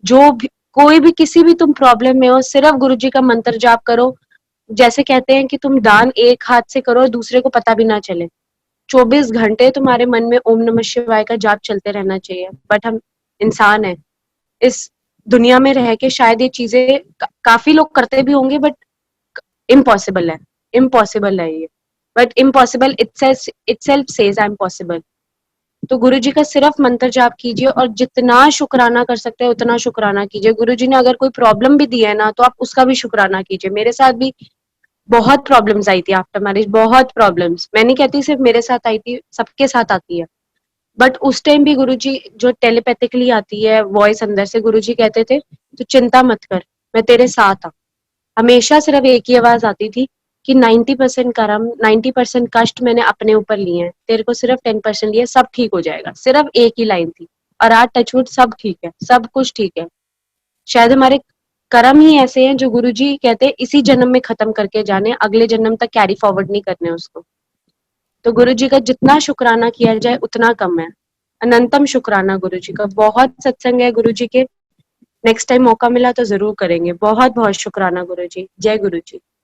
जो भी, कोई भी, किसी भी तुम प्रॉब्लम में हो, सिर्फ गुरुजी का मंत्र जाप करो। जैसे कहते हैं कि तुम दान एक हाथ से करो, दूसरे को पता भी ना चले, 24 घंटे तुम्हारे मन में ओम नमः शिवाय का जाप चलते रहना चाहिए, बट हम इंसान है, इस दुनिया में रह के शायद ये चीजें काफी लोग करते भी होंगे, बट इम्पॉसिबल है, इम्पॉसिबल है ये, but impossible itself says I am possible. तो गुरु जी का सिर्फ मंत्र जाप कीजिए और जितना शुक्राना कर सकते हैं उतना शुक्राना कीजिए। गुरु जी ने अगर कोई प्रॉब्लम भी दी है ना, तो आप उसका भी शुक्राना कीजिए। मेरे साथ भी बहुत प्रॉब्लम्स आई थी आफ्टर मैरिज, बहुत प्रॉब्लम्स। मैं नहीं कहती सिर्फ मेरे साथ आई थी, सबके साथ आती है, बट उस टाइम भी गुरुजी जो टेलीपैथिकली आती है वॉइस अंदर से, गुरुजी कहते थे तो चिंता मत कर, मैं तेरे साथ हूं। हमेशा सिर्फ एक ही आवाज आती थी कि 90% कर्म, 90% कष्ट मैंने अपने ऊपर लिए हैं, तेरे को सिर्फ 10% लिए, सब ठीक हो जाएगा। सिर्फ एक ही लाइन थी, और आज टचवुड सब ठीक है, सब कुछ ठीक है। शायद हमारे कर्म ही ऐसे हैं जो गुरुजी कहते हैं इसी जन्म में खत्म करके जाने, अगले जन्म तक कैरी फॉरवर्ड नहीं करने उसको। तो गुरु जी का जितना शुक्राना किया जाए उतना कम है। अनंतम शुक्राना गुरु जी का। बहुत सत्संग है गुरु जी के, नेक्स्ट टाइम मौका मिला तो जरूर करेंगे। बहुत बहुत शुक्राना गुरु जी। जय गुरु जी।